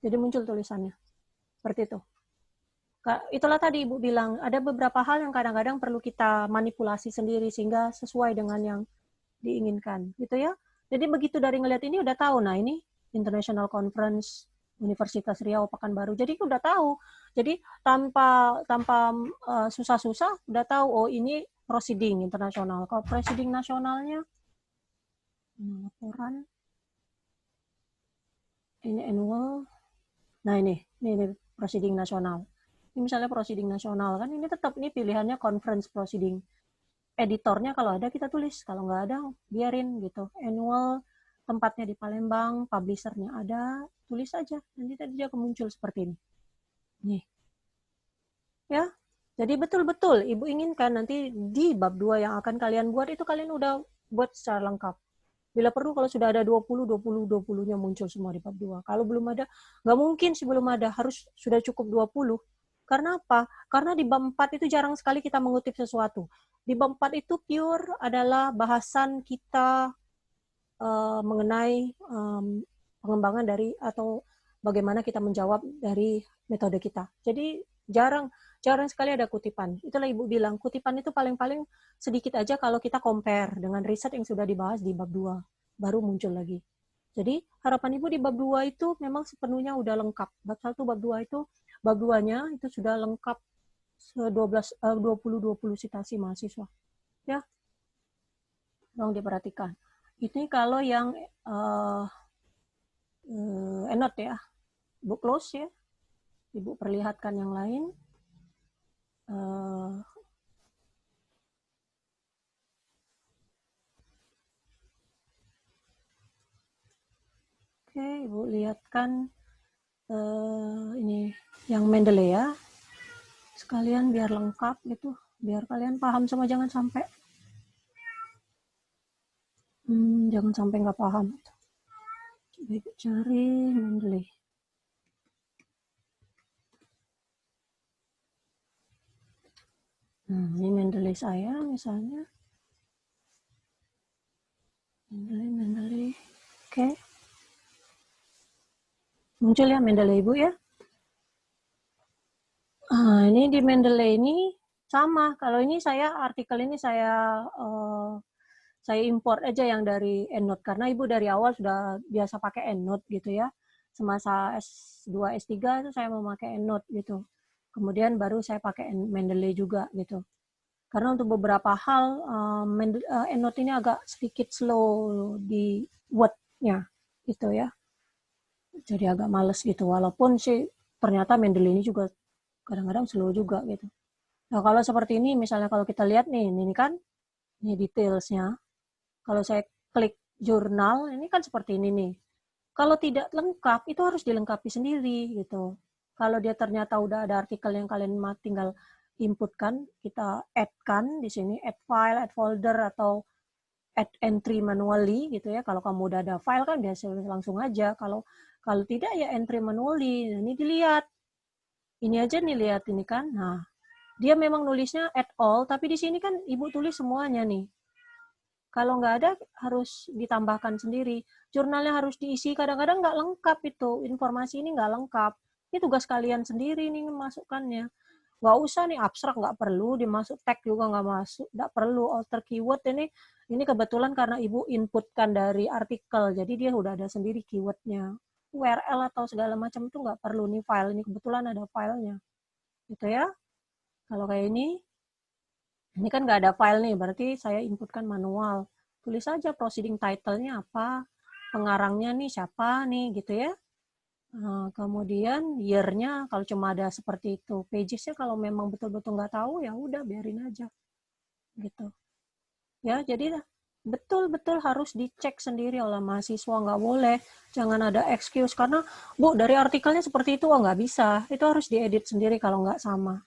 Jadi muncul tulisannya. Seperti itu. Itulah tadi Ibu bilang, ada beberapa hal yang kadang-kadang perlu kita manipulasi sendiri sehingga sesuai dengan yang diinginkan. Gitu ya. Jadi begitu dari ngelihat ini udah tahu, nah ini International Conference Universitas Riau Pekanbaru. Jadi udah tahu. Jadi tanpa susah-susah udah tahu, oh ini proceeding internasional. Kalau proceeding nasionalnya laporan ini annual. Nah ini proceeding nasional. Ini misalnya proceeding nasional kan, ini tetap ini pilihannya conference proceeding. Editornya kalau ada kita tulis, kalau nggak ada biarin gitu. Annual, tempatnya di Palembang, publishernya ada, tulis aja. Nanti tadi dia muncul seperti ini. Nih. Ya. Jadi betul-betul Ibu inginkan nanti di bab 2 yang akan kalian buat itu kalian udah buat secara lengkap. Bila perlu kalau sudah ada 20-nya muncul semua di bab 2. Kalau belum ada, nggak mungkin sih belum ada, harus sudah cukup 20. Karena apa? Karena di bab 4 itu jarang sekali kita mengutip sesuatu. Di bab 4 itu pure adalah bahasan kita mengenai pengembangan dari atau bagaimana kita menjawab dari metode kita. Jadi jarang sekali ada kutipan. Itulah Ibu bilang, kutipan itu paling-paling sedikit aja kalau kita compare dengan riset yang sudah dibahas di bab 2. Baru muncul lagi. Jadi harapan Ibu di bab 2 itu memang sepenuhnya udah lengkap. Bab 1, bab 2 itu, bab 2-nya itu sudah lengkap 20 citasi mahasiswa. Ya, tolong diperhatikan. Ini kalau yang EndNote ya. Ibu close ya. Ibu perlihatkan yang lain. Oke, Ibu lihatkan ini yang Mendeley ya. Sekalian biar lengkap gitu. Biar kalian paham semua, jangan sampai nggak paham. Coba Ibu cari Mendeley. Ini Mendeley saya misalnya. Mendeley. Oke. Muncul ya Mendeley Ibu ya. Ini di Mendeley ini sama. Kalau ini artikel ini saya import aja yang dari EndNote karena Ibu dari awal sudah biasa pakai EndNote gitu ya. Semasa S2, S3 itu saya memakai EndNote gitu. Kemudian baru saya pakai Mendeley juga gitu. Karena untuk beberapa hal, EndNote ini agak sedikit slow di word-nya, gitu ya. Jadi agak males gitu, walaupun sih ternyata Mendeley ini juga kadang-kadang slow juga gitu. Nah, kalau seperti ini, misalnya kalau kita lihat nih, ini kan, ini detailsnya. Kalau saya klik jurnal, ini kan seperti ini nih. Kalau tidak lengkap, itu harus dilengkapi sendiri gitu. Kalau dia ternyata udah ada artikel yang kalian tinggal inputkan, kita add-kan di sini, add file, add folder, atau add entry manually gitu ya. Kalau kamu udah ada file kan biasanya langsung aja. Kalau kalau tidak ya entry manually. Nah, ini dilihat. Ini aja nih lihat ini kan. Nah, dia memang nulisnya at all, tapi di sini kan Ibu tulis semuanya nih. Kalau nggak ada, harus ditambahkan sendiri. Jurnalnya harus diisi, kadang-kadang nggak lengkap itu. Informasi ini nggak lengkap. Ini tugas kalian sendiri nih masukkannya. Nggak usah nih abstrak, nggak perlu. Dimasuk tag juga nggak masuk. Nggak perlu. Alter keyword ini kebetulan karena Ibu inputkan dari artikel. Jadi dia udah ada sendiri keywordnya. URL atau segala macam itu nggak perlu. Nih file, ini kebetulan ada filenya. Gitu ya. Kalau kayak ini kan nggak ada file nih, berarti saya inputkan manual. Tulis saja proceeding title-nya apa, pengarangnya nih siapa nih, gitu ya. Kemudian year-nya kalau cuma ada seperti itu. Pages-nya kalau memang betul-betul nggak tahu, ya udah biarin aja. Gitu. Ya, jadi betul-betul harus dicek sendiri oleh mahasiswa, nggak boleh. Jangan ada excuse, karena, Bu, dari artikelnya seperti itu, oh nggak bisa. Itu harus diedit sendiri kalau nggak sama.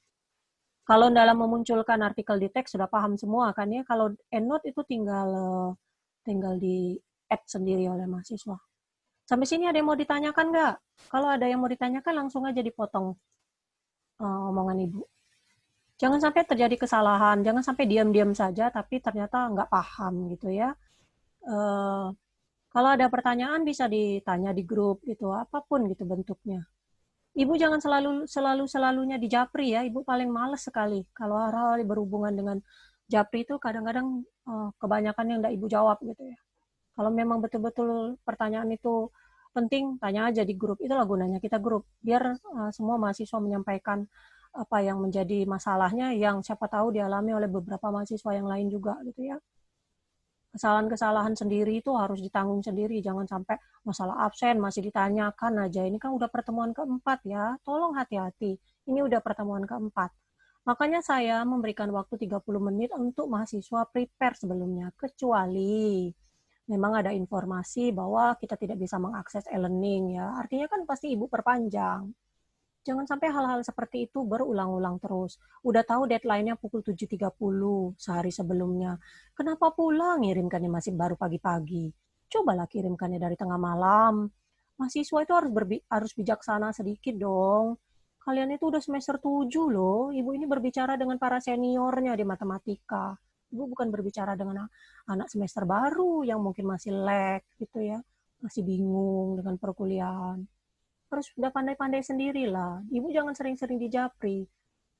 Kalau dalam memunculkan artikel di teks sudah paham semua kan ya. Kalau EndNote itu tinggal di add sendiri oleh mahasiswa. Sampai sini ada yang mau ditanyakan nggak? Kalau ada yang mau ditanyakan langsung aja dipotong omongan Ibu. Jangan sampai terjadi kesalahan, jangan sampai diam-diam saja tapi ternyata nggak paham gitu ya. Uh, Kalau ada pertanyaan bisa ditanya di grup gitu, apapun gitu bentuknya. Ibu jangan selalunya di Japri ya. Ibu paling males sekali kalau hal-hal berhubungan dengan Japri itu kadang-kadang kebanyakan yang tidak Ibu jawab gitu ya. Kalau memang betul-betul pertanyaan itu penting, tanya aja di grup. Itulah gunanya kita grup, biar semua mahasiswa menyampaikan apa yang menjadi masalahnya yang siapa tahu dialami oleh beberapa mahasiswa yang lain juga gitu ya. Kesalahan-kesalahan sendiri itu harus ditanggung sendiri, jangan sampai masalah absen masih ditanyakan aja. Ini kan udah pertemuan keempat ya, tolong hati-hati. Ini udah pertemuan keempat. Makanya saya memberikan waktu 30 menit untuk mahasiswa prepare sebelumnya, kecuali memang ada informasi bahwa kita tidak bisa mengakses e-learning ya. Artinya kan pasti Ibu perpanjang. Jangan sampai hal-hal seperti itu berulang-ulang terus. Udah tahu deadline-nya pukul 7.30 sehari sebelumnya. Kenapa pula ngirimkannya masih baru pagi-pagi? Cobalah kirimkannya dari tengah malam. Mahasiswa itu harus bijaksana sedikit dong. Kalian itu udah semester 7 loh. Ibu ini berbicara dengan para seniornya di matematika. Ibu bukan berbicara dengan anak semester baru yang mungkin masih lag gitu ya. Masih bingung dengan perkuliahan. Harus udah pandai-pandai sendirilah. Ibu jangan sering-sering di Japri.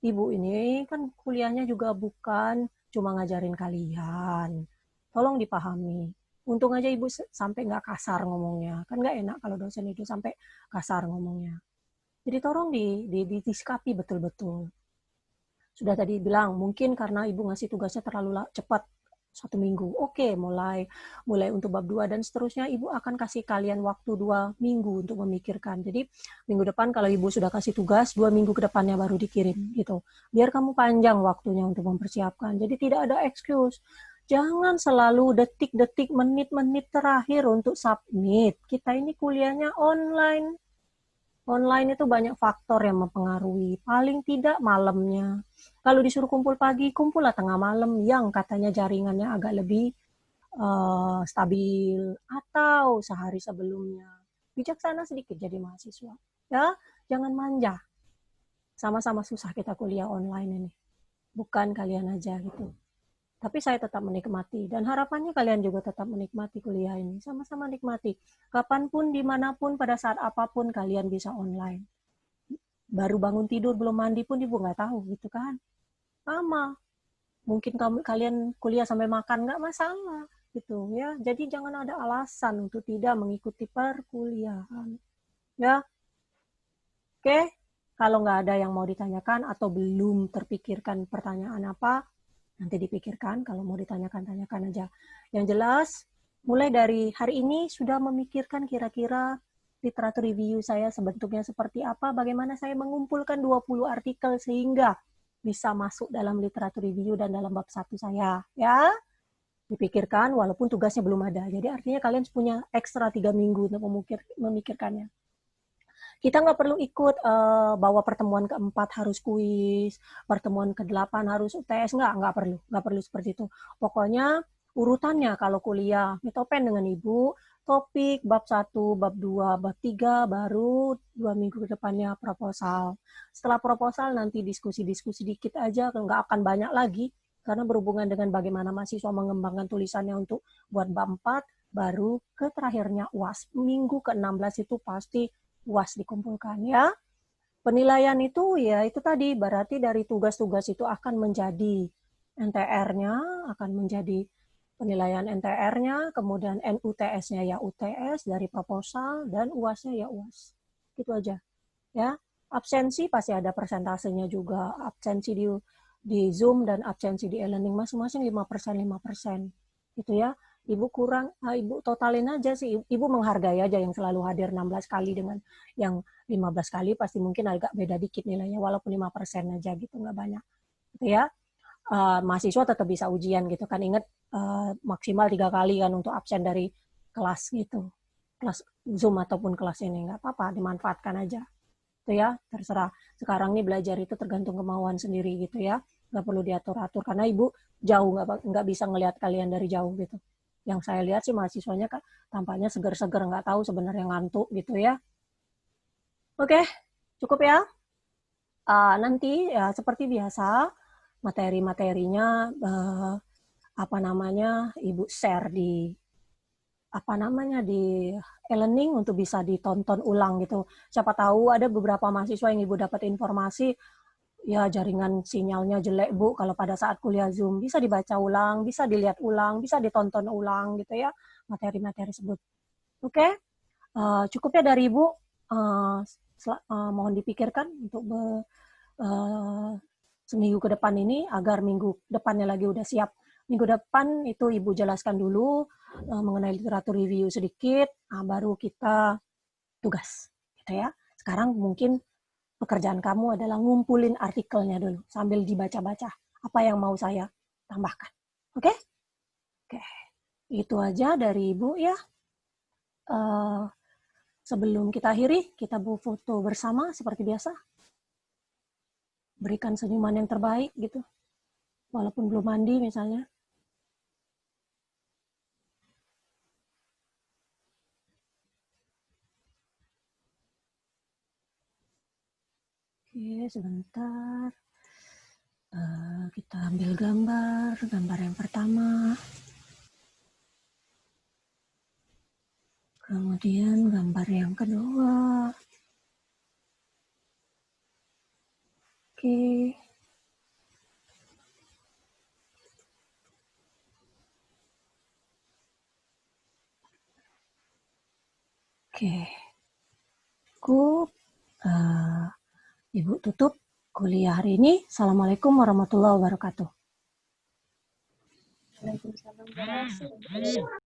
Ibu ini kan kuliahnya juga bukan cuma ngajarin kalian. Tolong dipahami. Untung aja ibu sampai nggak kasar ngomongnya. Kan nggak enak kalau dosen itu sampai kasar ngomongnya. Jadi tolong disikapi betul-betul. Sudah tadi bilang, mungkin karena ibu ngasih tugasnya terlalu cepat, 1 minggu. Oke, mulai untuk bab 2 dan seterusnya, ibu akan kasih kalian waktu 2 minggu untuk memikirkan. Jadi minggu depan kalau ibu sudah kasih tugas, 2 minggu ke depannya baru dikirim gitu. Biar kamu panjang waktunya untuk mempersiapkan. Jadi tidak ada excuse. Jangan selalu detik-detik, menit-menit terakhir untuk submit. Kita ini kuliahnya online. Online itu banyak faktor yang mempengaruhi. Paling tidak malamnya. Kalau disuruh kumpul pagi, kumpullah tengah malam yang katanya jaringannya agak lebih stabil, atau sehari sebelumnya. Bijaksana sedikit jadi mahasiswa. Ya, jangan manja. Sama-sama susah kita kuliah online ini. Bukan kalian aja gitu. Tapi saya tetap menikmati. Dan harapannya kalian juga tetap menikmati kuliah ini. Sama-sama nikmati. Kapanpun, dimanapun, pada saat apapun kalian bisa online. Baru bangun tidur, belum mandi pun ibu nggak tahu gitu kan. Sama. Mungkin kalian kuliah sampai makan nggak masalah gitu ya. Jadi jangan ada alasan untuk tidak mengikuti perkuliahan. Ya, oke. Kalau nggak ada yang mau ditanyakan atau belum terpikirkan pertanyaan apa, Nanti dipikirkan, kalau mau ditanyakan, tanyakan aja. Yang jelas, mulai dari hari ini sudah memikirkan kira-kira literatur review saya sebentuknya seperti apa, bagaimana saya mengumpulkan 20 artikel sehingga bisa masuk dalam literatur review dan dalam bab 1 saya. Ya, dipikirkan walaupun tugasnya belum ada. Jadi artinya kalian punya ekstra 3 minggu untuk memikirkannya. Kita nggak perlu ikut bahwa pertemuan keempat harus kuis, pertemuan ke-8 harus UTS, nggak perlu seperti itu. Pokoknya urutannya kalau kuliah, mitopen dengan ibu, topik, bab 1, bab 2, bab 3, baru 2 minggu ke depannya proposal. Setelah proposal nanti diskusi-diskusi dikit aja, nggak akan banyak lagi, karena berhubungan dengan bagaimana mahasiswa mengembangkan tulisannya untuk buat bab 4, baru ke terakhirnya UAS. Minggu ke-16 itu pasti UAS dikumpulkan ya. Penilaian itu ya itu tadi berarti dari tugas-tugas itu akan menjadi NTR-nya, akan menjadi penilaian NTR-nya, kemudian NUTS-nya ya UTS dari proposal dan UAS-nya ya UAS. Gitu aja ya. Absensi pasti ada persentasenya juga. Absensi di Zoom dan absensi di e-learning masing-masing 5%, 5%. Gitu ya. Ibu kurang, ibu totalin aja sih. Ibu menghargai aja yang selalu hadir 16 kali dengan yang 15 kali pasti mungkin agak beda dikit nilainya walaupun 5% aja gitu, nggak banyak. Gitu ya. Mahasiswa tetap bisa ujian gitu kan. Ingat maksimal 3 kali kan untuk absen dari kelas gitu. Kelas Zoom ataupun kelas ini nggak apa-apa, dimanfaatkan aja. Itu ya, terserah. Sekarang nih belajar itu tergantung kemauan sendiri gitu ya. Nggak perlu diatur-atur karena ibu jauh nggak bisa ngelihat kalian dari jauh gitu. Yang saya lihat sih mahasiswanya tampaknya seger-seger, nggak tahu sebenarnya ngantuk gitu ya. Oke, cukup ya. Nanti ya seperti biasa materi-materinya apa namanya ibu share di apa namanya di e-learning untuk bisa ditonton ulang gitu. Siapa tahu ada beberapa mahasiswa yang ibu dapat informasi ya jaringan sinyalnya jelek Bu kalau pada saat kuliah Zoom, bisa dibaca ulang, bisa dilihat ulang, bisa ditonton ulang gitu ya materi-materi tersebut. Oke, cukup ya dari Ibu. Mohon dipikirkan untuk seminggu ke depan ini agar minggu depannya lagi udah siap. Minggu depan itu Ibu jelaskan dulu mengenai literatur review sedikit, baru kita tugas, gitu ya. Sekarang mungkin pekerjaan kamu adalah ngumpulin artikelnya dulu sambil dibaca-baca. Apa yang mau saya tambahkan? Oke? Oke. Itu aja dari Ibu ya. Sebelum kita akhiri, kita foto bersama seperti biasa. Berikan senyuman yang terbaik gitu. Walaupun belum mandi misalnya. Oke, sebentar. Kita ambil gambar yang pertama. Kemudian gambar yang kedua. Oke. Oke. Cukup. Ibu tutup kuliah hari ini. Assalamualaikum warahmatullahi wabarakatuh. Waalaikumsalam warahmatullahi wabarakatuh.